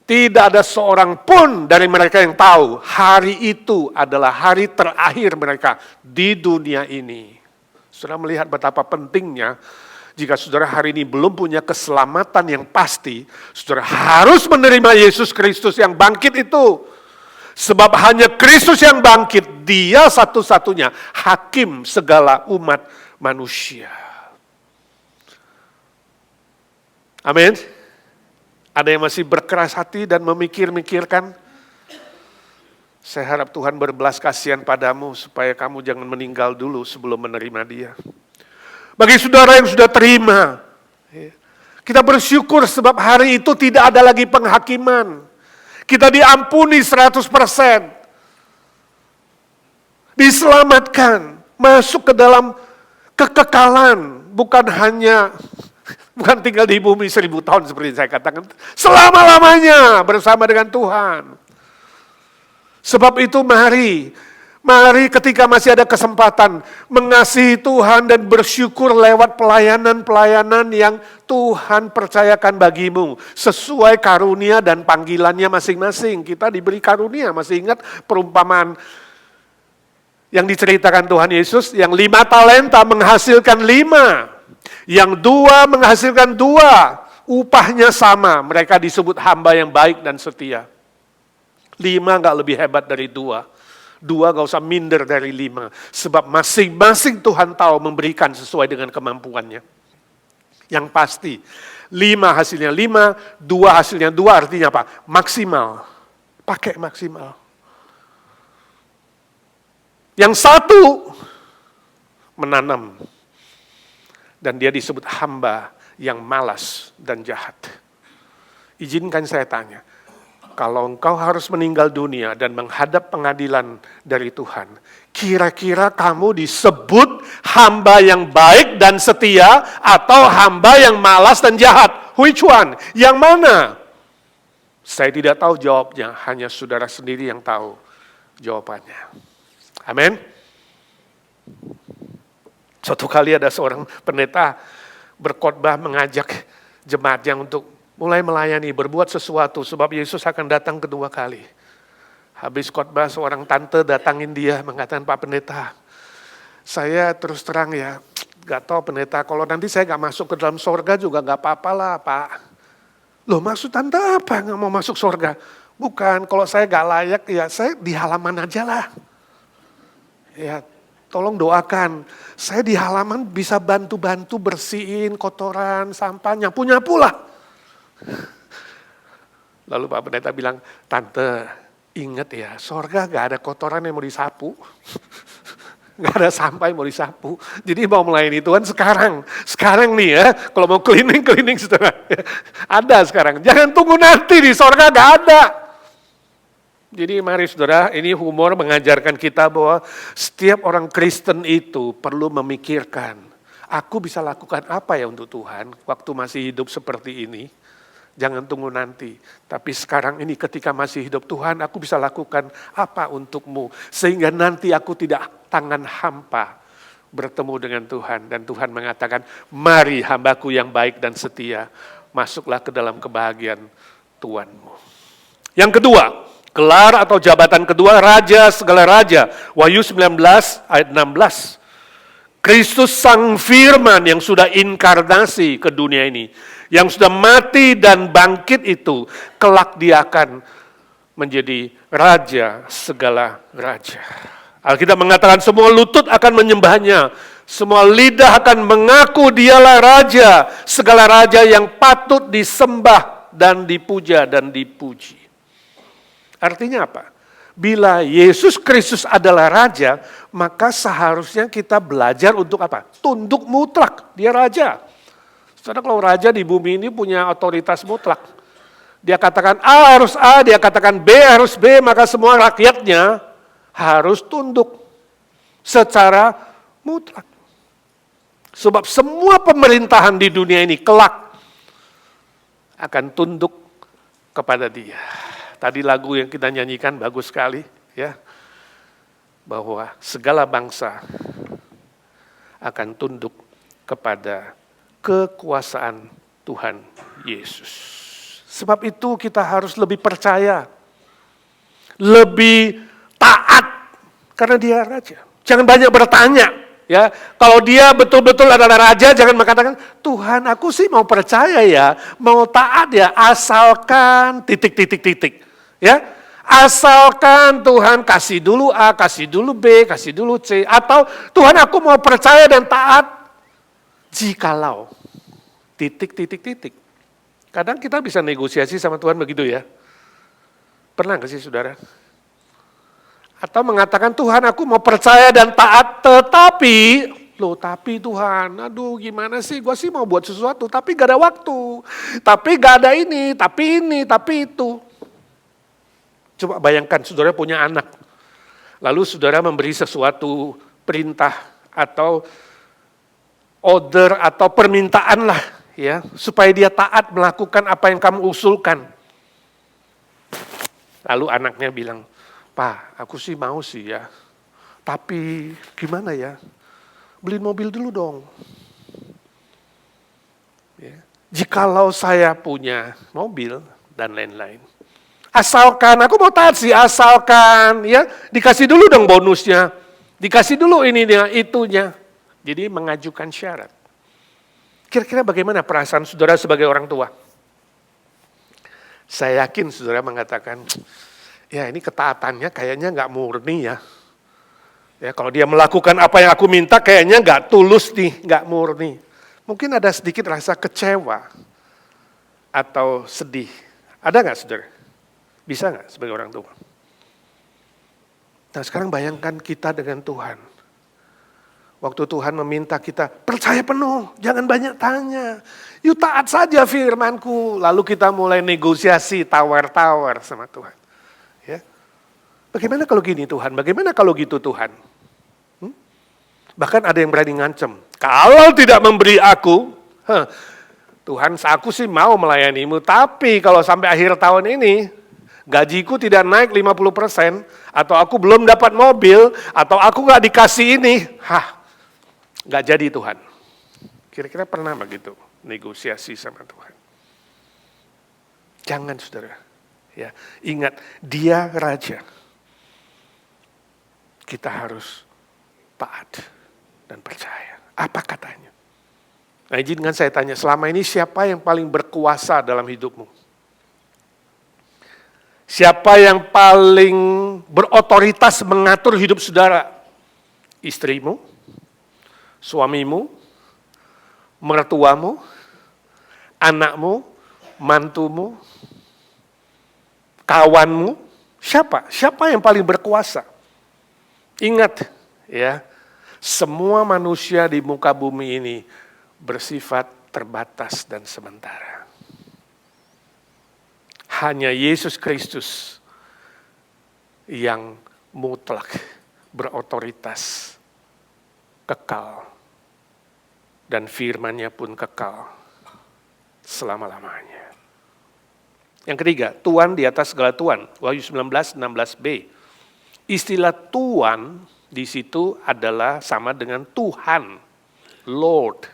tidak ada seorang pun dari mereka yang tahu hari itu adalah hari terakhir mereka di dunia ini. Saudara melihat betapa pentingnya jika saudara hari ini belum punya keselamatan yang pasti, saudara harus menerima Yesus Kristus yang bangkit itu. Sebab hanya Kristus yang bangkit, Dia satu-satunya hakim segala umat manusia. Amin. Ada yang masih berkeras hati dan memikir-mikirkan? Saya harap Tuhan berbelas kasihan padamu supaya kamu jangan meninggal dulu sebelum menerima Dia. Bagi saudara yang sudah terima, kita bersyukur sebab hari itu tidak ada lagi penghakiman. Kita diampuni 100%. Diselamatkan, masuk ke dalam kekekalan, bukan tinggal di bumi 1000 tahun seperti saya katakan. Selama-lamanya bersama dengan Tuhan. Sebab itu mari ketika masih ada kesempatan mengasihi Tuhan dan bersyukur lewat pelayanan-pelayanan yang Tuhan percayakan bagimu. Sesuai karunia dan panggilannya masing-masing. Kita diberi karunia, masih ingat perumpamaan yang diceritakan Tuhan Yesus, yang 5 talenta menghasilkan 5, yang 2 menghasilkan 2, upahnya sama, mereka disebut hamba yang baik dan setia. 5 gak lebih hebat dari 2 gak usah minder dari 5, sebab masing-masing Tuhan tahu memberikan sesuai dengan kemampuannya. Yang pasti, 5 hasilnya 5, 2 hasilnya 2 artinya apa? Maksimal, pakai maksimal. Yang 1 menanam. Dan dia disebut hamba yang malas dan jahat. Izinkan saya tanya, kalau engkau harus meninggal dunia dan menghadap pengadilan dari Tuhan, kira-kira kamu disebut hamba yang baik dan setia atau hamba yang malas dan jahat? Which one? Yang mana? Saya tidak tahu jawabnya, hanya saudara sendiri yang tahu jawabannya. Amin. Suatu kali ada seorang pendeta berkhotbah mengajak jemaatnya untuk mulai melayani, berbuat sesuatu, sebab Yesus akan datang kedua kali. Habis khotbah, seorang tante datangin dia, mengatakan, Pak Pendeta, saya terus terang ya, gak tahu pendeta, kalau nanti saya gak masuk ke dalam sorga juga gak apa-apa lah Pak. Loh maksud tante apa gak mau masuk sorga? Bukan, kalau saya gak layak, ya saya di halaman aja lah. Ya, tolong doakan, saya di halaman bisa bantu-bantu bersihin kotoran, sampah, nyapu-nyapu lah. Lalu Pak Pendeta bilang, Tante ingat ya, sorga gak ada kotoran yang mau disapu. Gak ada sampah yang mau disapu. Jadi mau melayani Tuhan sekarang nih ya, kalau mau cleaning saudara. Ada sekarang, jangan tunggu nanti di sorga gak ada. Jadi mari saudara, ini humor mengajarkan kita bahwa setiap orang Kristen itu perlu memikirkan, aku bisa lakukan apa ya untuk Tuhan waktu masih hidup seperti ini. Jangan tunggu nanti, tapi sekarang ini ketika masih hidup Tuhan, aku bisa lakukan apa untukmu. Sehingga nanti aku tidak tangan hampa bertemu dengan Tuhan. Dan Tuhan mengatakan, mari hambaku yang baik dan setia, masuklah ke dalam kebahagiaan Tuhanmu. Yang kedua, gelar atau jabatan kedua, Raja segala Raja. Wahyu 19 ayat 16. Kristus Sang Firman yang sudah inkarnasi ke dunia ini, yang sudah mati dan bangkit itu, kelak dia akan menjadi Raja segala Raja. Alkitab mengatakan semua lutut akan menyembahnya, Semua lidah akan mengaku dialah raja, segala raja yang patut disembah dan dipuja dan dipuji. Artinya apa? Bila Yesus Kristus adalah raja, maka seharusnya kita belajar untuk apa? Tunduk mutlak, dia raja. Saudara, kalau raja di bumi ini punya otoritas mutlak. Dia katakan A harus A, dia katakan B harus B, maka semua rakyatnya harus tunduk secara mutlak. Sebab semua pemerintahan di dunia ini kelak akan tunduk kepada dia. Tadi lagu yang kita nyanyikan bagus sekali, ya, bahwa segala bangsa akan tunduk kepada kekuasaan Tuhan Yesus. Sebab itu kita harus lebih percaya, lebih taat, karena dia raja. Jangan banyak bertanya. Ya, kalau dia betul-betul adalah raja, jangan mengatakan, Tuhan aku sih mau percaya ya, mau taat ya, asalkan titik. Ya, asalkan Tuhan kasih dulu A, kasih dulu B, kasih dulu C, atau Tuhan aku mau percaya dan taat jikalau titik. Kadang kita bisa negosiasi sama Tuhan begitu ya. Pernah gak sih saudara? Atau mengatakan Tuhan aku mau percaya dan taat, tapi Tuhan, aduh gimana sih, gue sih mau buat sesuatu, tapi gak ada waktu, tapi gak ada ini, tapi itu. Coba bayangkan saudara punya anak, lalu saudara memberi sesuatu perintah atau order atau permintaan lah, ya, supaya dia taat melakukan apa yang kamu usulkan. Lalu anaknya bilang, Pak, aku sih mau sih ya, tapi gimana ya, beliin mobil dulu dong. Ya. Jikalau saya punya mobil dan lain-lain, asalkan, aku mau taat sih, asalkan ya dikasih dulu dong bonusnya, dikasih dulu ini dia, itunya. Jadi mengajukan syarat. Kira-kira bagaimana perasaan saudara sebagai orang tua? Saya yakin saudara mengatakan, ya ini ketaatannya kayaknya nggak murni ya. Ya kalau dia melakukan apa yang aku minta kayaknya nggak tulus nih, nggak murni. Mungkin ada sedikit rasa kecewa atau sedih. Ada nggak saudara? Bisa nggak sebagai orang tua? Nah sekarang bayangkan kita dengan Tuhan. Waktu Tuhan meminta kita percaya penuh, jangan banyak tanya. Yuk taat saja firmanku. Lalu kita mulai negosiasi, tawar-tawar sama Tuhan. Ya. Bagaimana kalau gini Tuhan? Bagaimana kalau gitu Tuhan? Bahkan ada yang berani ngancem. Kalau tidak memberi aku, Tuhan aku sih mau melayanimu. Tapi kalau sampai akhir tahun ini, gajiku tidak naik 50%, atau aku belum dapat mobil, atau aku gak dikasih ini, gak jadi Tuhan. Kira-kira pernah begitu negosiasi sama Tuhan? Jangan saudara. Ya, ingat, dia raja. Kita harus taat dan percaya. Apa katanya? Nah, izinkan saya tanya, selama ini siapa yang paling berkuasa dalam hidupmu? Siapa yang paling berotoritas mengatur hidup saudara? Istrimu? Suamimu? Mertuamu? Anakmu? Mantumu? Kawanmu? Siapa? Siapa yang paling berkuasa? Ingat ya, semua manusia di muka bumi ini bersifat terbatas dan sementara. Hanya Yesus Kristus yang mutlak, berotoritas, kekal, dan firman-Nya pun kekal selama-lamanya. Yang ketiga, Tuhan di atas segala Tuhan. Wahyu 19:16b. Istilah Tuhan di situ adalah sama dengan Tuhan, Lord.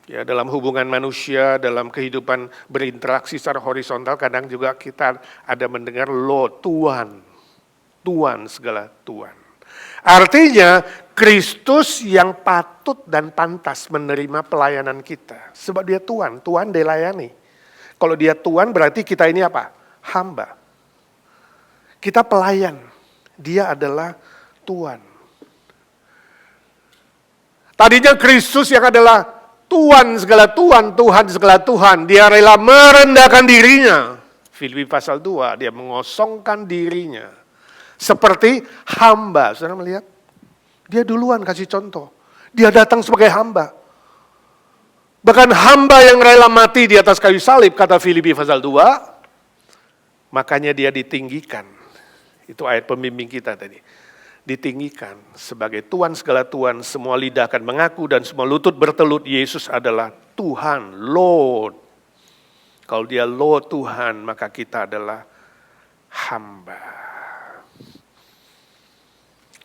Ya, dalam hubungan manusia, dalam kehidupan berinteraksi secara horizontal, kadang juga kita ada mendengar Lord, Tuhan. Tuhan, segala Tuhan. Artinya, Kristus yang patut dan pantas menerima pelayanan kita. Sebab dia Tuhan, Tuhan dilayani. Kalau dia Tuhan berarti kita ini apa? Hamba. Kita pelayan, dia adalah Tuhan. Tadinya Kristus yang adalah Tuhan segala Tuhan, Tuhan segala Tuhan. Dia rela merendahkan dirinya. Filipi pasal 2, dia mengosongkan dirinya. Seperti hamba. Saudara melihat? Dia duluan kasih contoh. Dia datang sebagai hamba. Bahkan hamba yang rela mati di atas kayu salib, kata Filipi pasal 2. Makanya dia ditinggikan. Itu ayat pembimbing kita tadi. Ditinggikan sebagai Tuhan segala Tuhan, semua lidah akan mengaku dan semua lutut bertelut Yesus adalah Tuhan, Lord. Kalau dia Lord Tuhan, maka kita adalah hamba.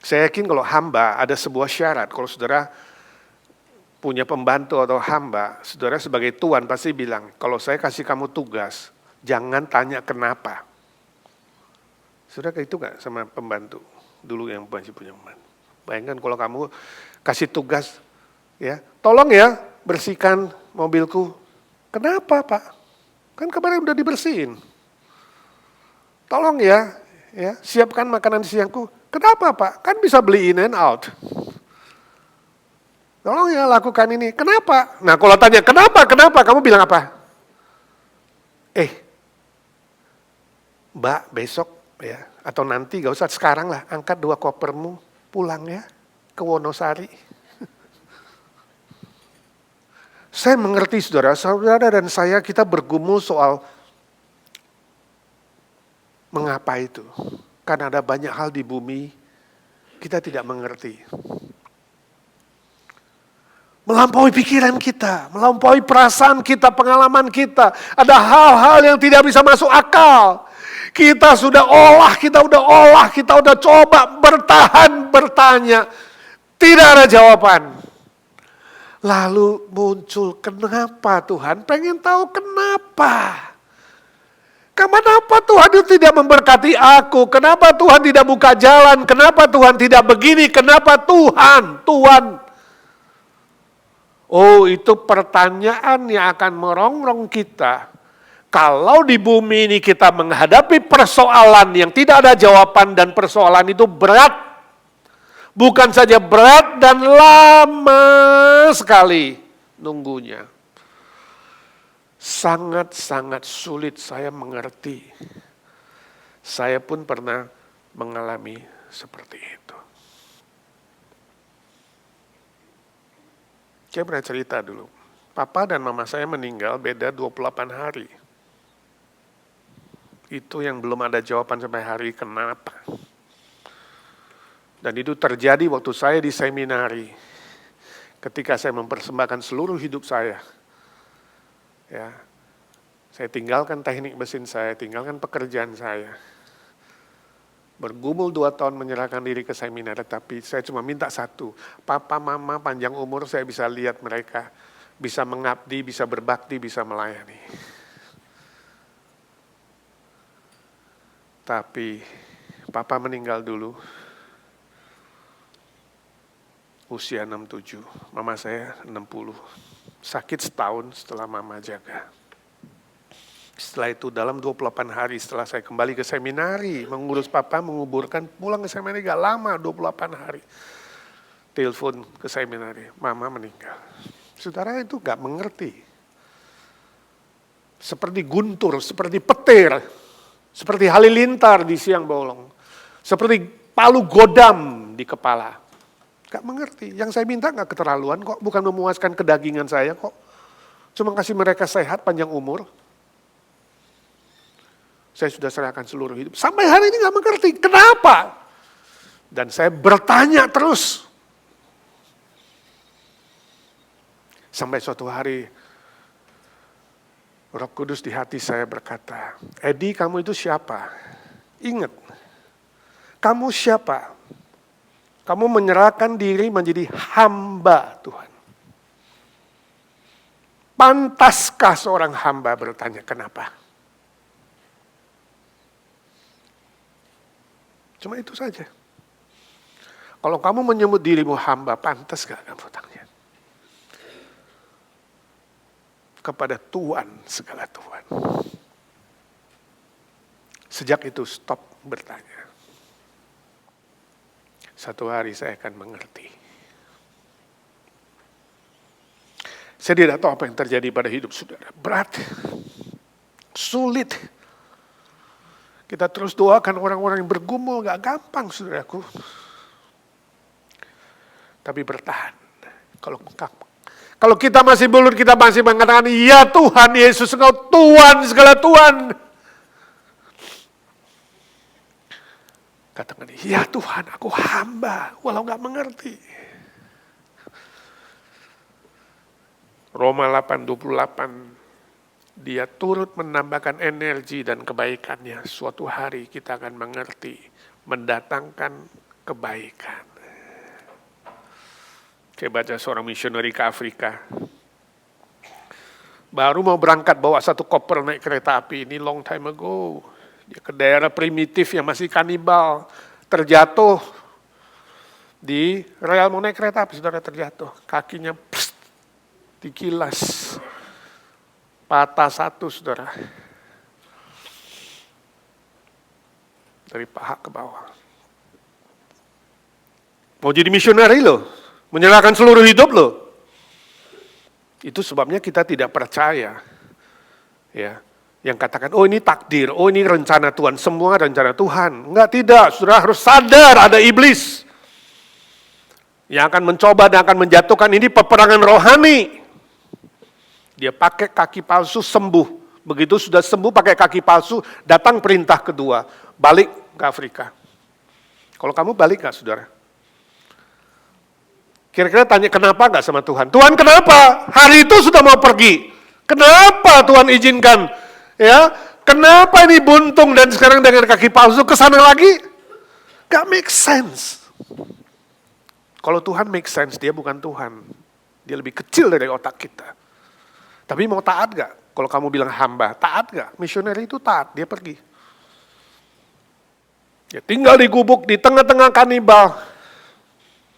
Saya yakin kalau hamba ada sebuah syarat. Kalau saudara punya pembantu atau hamba, saudara sebagai Tuhan pasti bilang, kalau saya kasih kamu tugas, jangan tanya kenapa. Saudara kayak itu gak sama pembantu? Dulu yang masih punya pembantu. Bayangkan kalau kamu kasih tugas, ya, tolong ya bersihkan mobilku. Kenapa Pak? Kan kemarin udah dibersihin. Tolong ya siapkan makanan siangku. Kenapa Pak? Kan bisa beli in and out. Tolong ya lakukan ini. Kenapa? Nah kalau tanya kenapa? Kamu bilang apa? Mbak besok ya, atau nanti gak usah sekarang lah, angkat 2 kopermu, pulang ya ke Wonosari. Saya mengerti saudara dan saya kita bergumul soal mengapa itu. Karena ada banyak hal di bumi kita tidak mengerti. Melampaui pikiran kita, melampaui perasaan kita, pengalaman kita. Ada hal-hal yang tidak bisa masuk akal. Kita sudah olah, kita udah coba bertahan, bertanya. Tidak ada jawaban. Lalu muncul, kenapa Tuhan? Pengen tahu kenapa. Kenapa Tuhan itu tidak memberkati aku? Kenapa Tuhan tidak buka jalan? Kenapa Tuhan tidak begini? Kenapa Tuhan? Oh, itu pertanyaan yang akan merongrong kita. Kalau di bumi ini kita menghadapi persoalan yang tidak ada jawaban dan persoalan itu berat. Bukan saja berat dan lama sekali nunggunya. Sangat-sangat sulit saya mengerti. Saya pun pernah mengalami seperti itu. Saya pernah cerita dulu. Papa dan mama saya meninggal beda 28 hari. Itu yang belum ada jawaban sampai hari kenapa. Dan itu terjadi waktu saya di seminari. Ketika saya mempersembahkan seluruh hidup saya. Ya, saya tinggalkan teknik mesin saya, tinggalkan pekerjaan saya. Bergumul 2 tahun menyerahkan diri ke seminari, tapi saya cuma minta satu. Papa, mama, panjang umur saya bisa lihat mereka. Bisa mengabdi, bisa berbakti, bisa melayani. Tapi papa meninggal dulu. Usia 67, mama saya 60. Sakit setahun setelah mama jaga. Setelah itu dalam 28 hari setelah saya kembali ke seminari, mengurus papa, menguburkan, pulang ke seminari gak lama, 28 hari. Telepon ke seminari, mama meninggal. Saudara itu gak mengerti. Seperti guntur, seperti petir, seperti halilintar di siang bolong. Seperti palu godam di kepala. Gak mengerti. Yang saya minta gak keterlaluan kok. Bukan memuaskan kedagingan saya kok. Cuma kasih mereka sehat, panjang umur. Saya sudah serahkan seluruh hidup. Sampai hari ini gak mengerti. Kenapa? Dan saya bertanya terus. Sampai suatu hari, Roh Kudus di hati saya berkata, Edi, kamu itu siapa? Ingat, kamu siapa? Kamu menyerahkan diri menjadi hamba Tuhan. Pantaskah seorang hamba bertanya kenapa? Cuma itu saja. Kalau kamu menyebut dirimu hamba, pantas gak kamu tanya? Kepada Tuhan segala Tuhan. Sejak itu stop bertanya. Satu hari saya akan mengerti. Saya tidak tahu apa yang terjadi pada hidup saudara. Berat, sulit. Kita terus doakan orang-orang yang bergumul, gak gampang saudaraku. Tapi bertahan. Kalau kita masih bulut, kita masih mengatakan, ya Tuhan Yesus, Engkau Tuhan, segala Tuhan. Katakan, ya Tuhan, aku hamba, walau gak mengerti. Roma 8:28, dia turut menambahkan energi dan kebaikannya. Suatu hari kita akan mengerti, mendatangkan kebaikan. Saya baca seorang misioneri ke Afrika. Baru mau berangkat bawa satu koper naik kereta api, ini long time ago. Dia ke daerah primitif yang masih kanibal, terjatuh. Di rel mau naik kereta api, saudara terjatuh. Kakinya dikilas. Patah satu, saudara. Dari paha ke bawah. Mau jadi misioneri loh. Menyerahkan seluruh hidup loh. Itu sebabnya kita tidak percaya. Ya, yang katakan, oh ini takdir, oh ini rencana Tuhan, semua rencana Tuhan. Enggak, tidak, saudara harus sadar ada iblis. Yang akan mencoba dan akan menjatuhkan, ini peperangan rohani. Dia pakai kaki palsu sembuh. Begitu sudah sembuh pakai kaki palsu, datang perintah kedua. Balik ke Afrika. Kalau kamu balik gak saudara? Kira-kira tanya kenapa gak sama Tuhan? Tuhan kenapa? Hari itu sudah mau pergi. Kenapa Tuhan izinkan? Ya, kenapa ini buntung dan sekarang dengan kaki palsu ke sana lagi? Gak make sense. Kalau Tuhan make sense, dia bukan Tuhan. Dia lebih kecil dari otak kita. Tapi mau taat gak? Kalau kamu bilang hamba, taat gak? Misioneri itu taat, dia pergi. Ya, tinggal di gubuk, di tengah-tengah kanibal.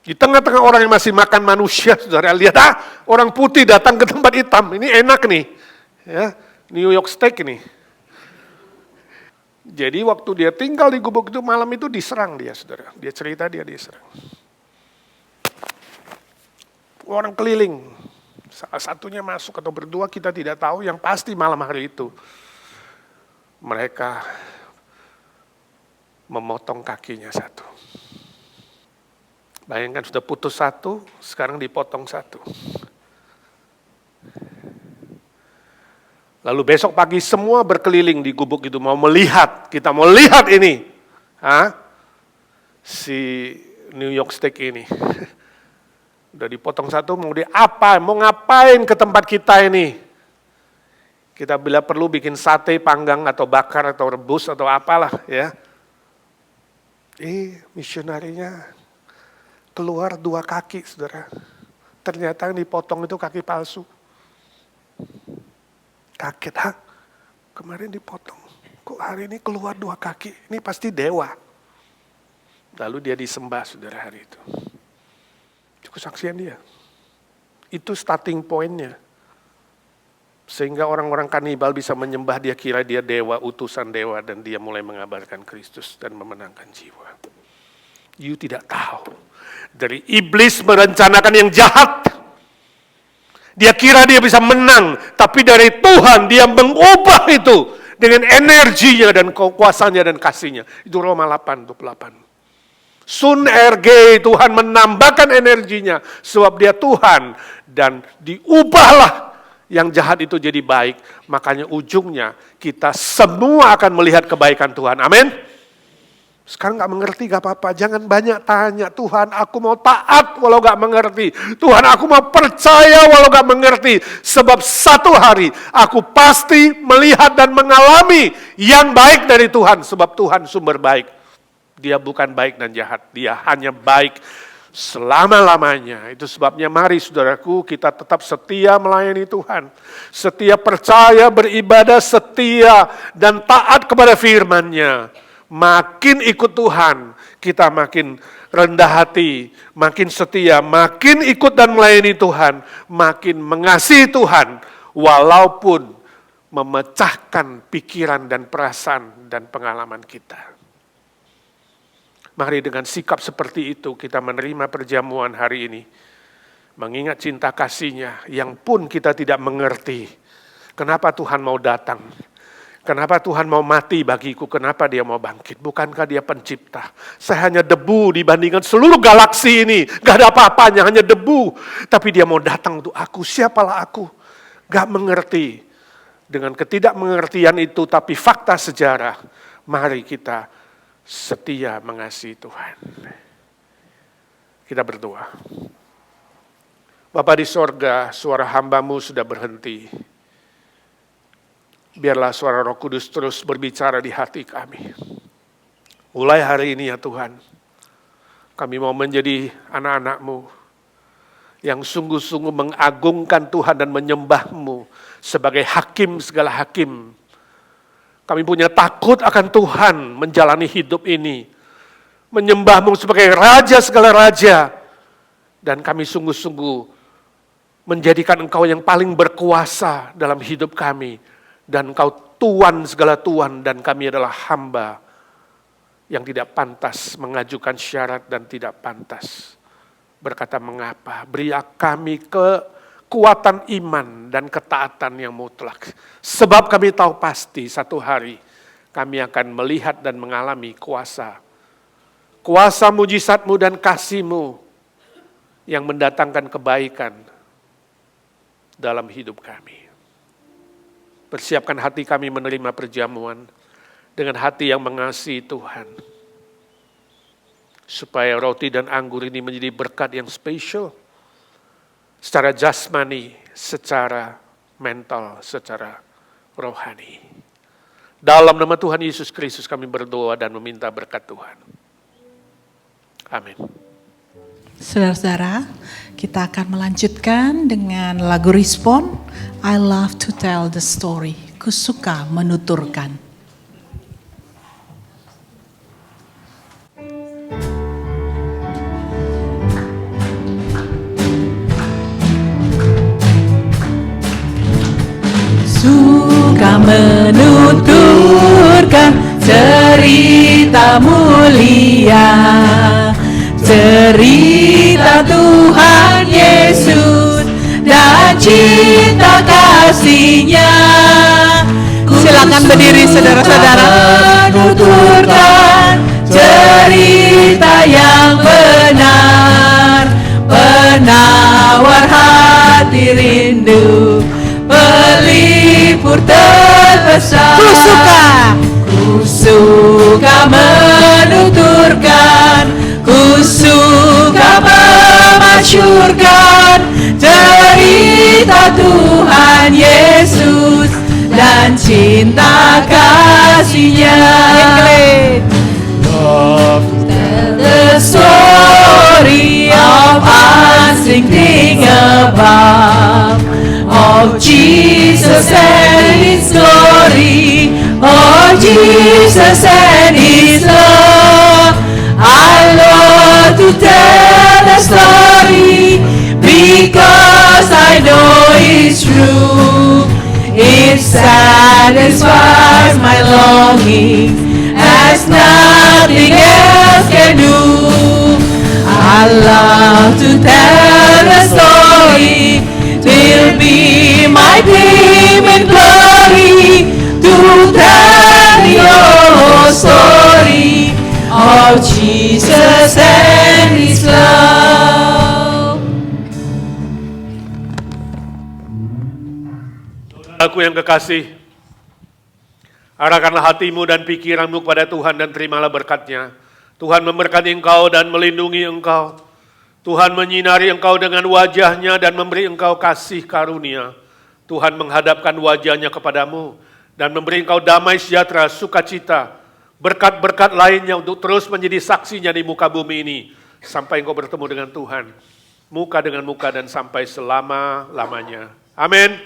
Di tengah-tengah orang yang masih makan manusia, saudara lihat, orang putih datang ke tempat hitam, ini enak nih. Ya, New York steak ini. Jadi waktu dia tinggal di gubuk itu, malam itu diserang dia, saudara. Dia cerita dia diserang. Orang keliling, salah satunya masuk atau berdua kita tidak tahu, yang pasti malam hari itu. Mereka memotong kakinya satu. Bayangkan sudah putus satu, sekarang dipotong satu. Lalu besok pagi semua berkeliling di gubuk itu, mau melihat, kita mau lihat ini. Si New York steak ini. Udah dipotong satu, mau ngapain ke tempat kita ini? Kita bila perlu bikin sate panggang atau bakar atau rebus atau apalah ya. Misionarinya keluar 2 kaki, saudara. Ternyata yang dipotong itu kaki palsu. Kaget, kemarin dipotong. Kok hari ini keluar 2 kaki? Ini pasti dewa. Lalu dia disembah, saudara, hari itu. Itu kesaksian dia. Itu starting point-nya. Sehingga orang-orang kanibal bisa menyembah dia, kira dia dewa, utusan dewa, dan dia mulai mengabarkan Kristus dan memenangkan jiwa. You tidak tahu. Dari iblis merencanakan yang jahat. Dia kira dia bisa menang, tapi dari Tuhan dia mengubah itu dengan energinya dan kekuasaannya dan kasihnya. Itu Roma 8:28. Sun RG, Tuhan menambahkan energinya sebab dia Tuhan dan diubahlah yang jahat itu jadi baik. Makanya ujungnya kita semua akan melihat kebaikan Tuhan. Amin. Sekarang gak mengerti gak apa-apa, jangan banyak tanya, Tuhan aku mau taat walau gak mengerti. Tuhan aku mau percaya walau gak mengerti. Sebab satu hari aku pasti melihat dan mengalami yang baik dari Tuhan. Sebab Tuhan sumber baik. Dia bukan baik dan jahat, dia hanya baik selama-lamanya. Itu sebabnya mari saudaraku kita tetap setia melayani Tuhan. Setia percaya, beribadah, setia dan taat kepada firman-Nya. Makin ikut Tuhan, kita makin rendah hati, makin setia, makin ikut dan melayani Tuhan, makin mengasihi Tuhan, walaupun memecahkan pikiran dan perasaan dan pengalaman kita. Mari dengan sikap seperti itu kita menerima perjamuan hari ini. mengingat cinta kasih-Nya yang pun kita tidak mengerti. Kenapa Tuhan mau datang? Kenapa Tuhan mau mati bagiku? Kenapa Dia mau bangkit? Bukankah Dia pencipta? Saya hanya debu dibandingkan seluruh galaksi ini. Gak ada apa-apanya, hanya debu. Tapi Dia mau datang untuk aku. Siapalah aku? Gak mengerti. Dengan ketidakmengertian itu, tapi fakta sejarah, mari kita setia mengasihi Tuhan. Kita berdoa. Bapa di sorga, suara hamba-Mu sudah berhenti. Biarlah suara Roh Kudus terus berbicara di hati kami. Mulai hari ini ya Tuhan, kami mau menjadi anak-anak-Mu yang sungguh-sungguh mengagungkan Tuhan dan menyembah-Mu sebagai hakim segala hakim. Kami punya takut akan Tuhan menjalani hidup ini. Menyembah-Mu sebagai Raja segala Raja. Dan kami sungguh-sungguh menjadikan Engkau yang paling berkuasa dalam hidup kami. Dan Engkau Tuan segala Tuan dan kami adalah hamba yang tidak pantas mengajukan syarat dan tidak pantas berkata mengapa. Beri kami kekuatan iman dan ketaatan yang mutlak. Sebab kami tahu pasti satu hari kami akan melihat dan mengalami kuasa mujizat-Mu dan kasih-Mu yang mendatangkan kebaikan dalam hidup kami. Persiapkan hati kami menerima perjamuan dengan hati yang mengasihi Tuhan. Supaya roti dan anggur ini menjadi berkat yang spesial. Secara jasmani, secara mental, secara rohani. Dalam nama Tuhan Yesus Kristus kami berdoa dan meminta berkat Tuhan. Amin. Saudara-saudara, kita akan melanjutkan dengan lagu respon, I love to tell the story. Ku suka menuturkan. Suka menuturkan cerita mulia, cerita Tuhan Yesus dan cinta kasih-Nya. Silakan berdiri saudara-saudara. Menuturkan cerita yang benar, penawar hati rindu, pelipur terbesar. Ku suka menuturkan, ku suka memasyurkan cerita Tuhan Yesus dan cinta kasih-Nya. The story of unseen above, of Jesus and His glory, of Jesus and His love. I love to tell the story because I know it's true. It satisfies my longing as nothing else can do. I love to tell the story, will be my theme in glory, to tell your story of Jesus and His love. Aku yang kekasih, arahkanlah hatimu dan pikiranmu kepada Tuhan dan terimalah berkat-Nya. Tuhan memberkati engkau dan melindungi engkau. Tuhan menyinari engkau dengan wajah-Nya dan memberi engkau kasih karunia. Tuhan menghadapkan wajah-Nya kepadamu dan memberi engkau damai sejahtera, sukacita, berkat-berkat lainnya untuk terus menjadi saksinya di muka bumi ini. Sampai engkau bertemu dengan Tuhan, muka dengan muka dan sampai selama-lamanya. Amin.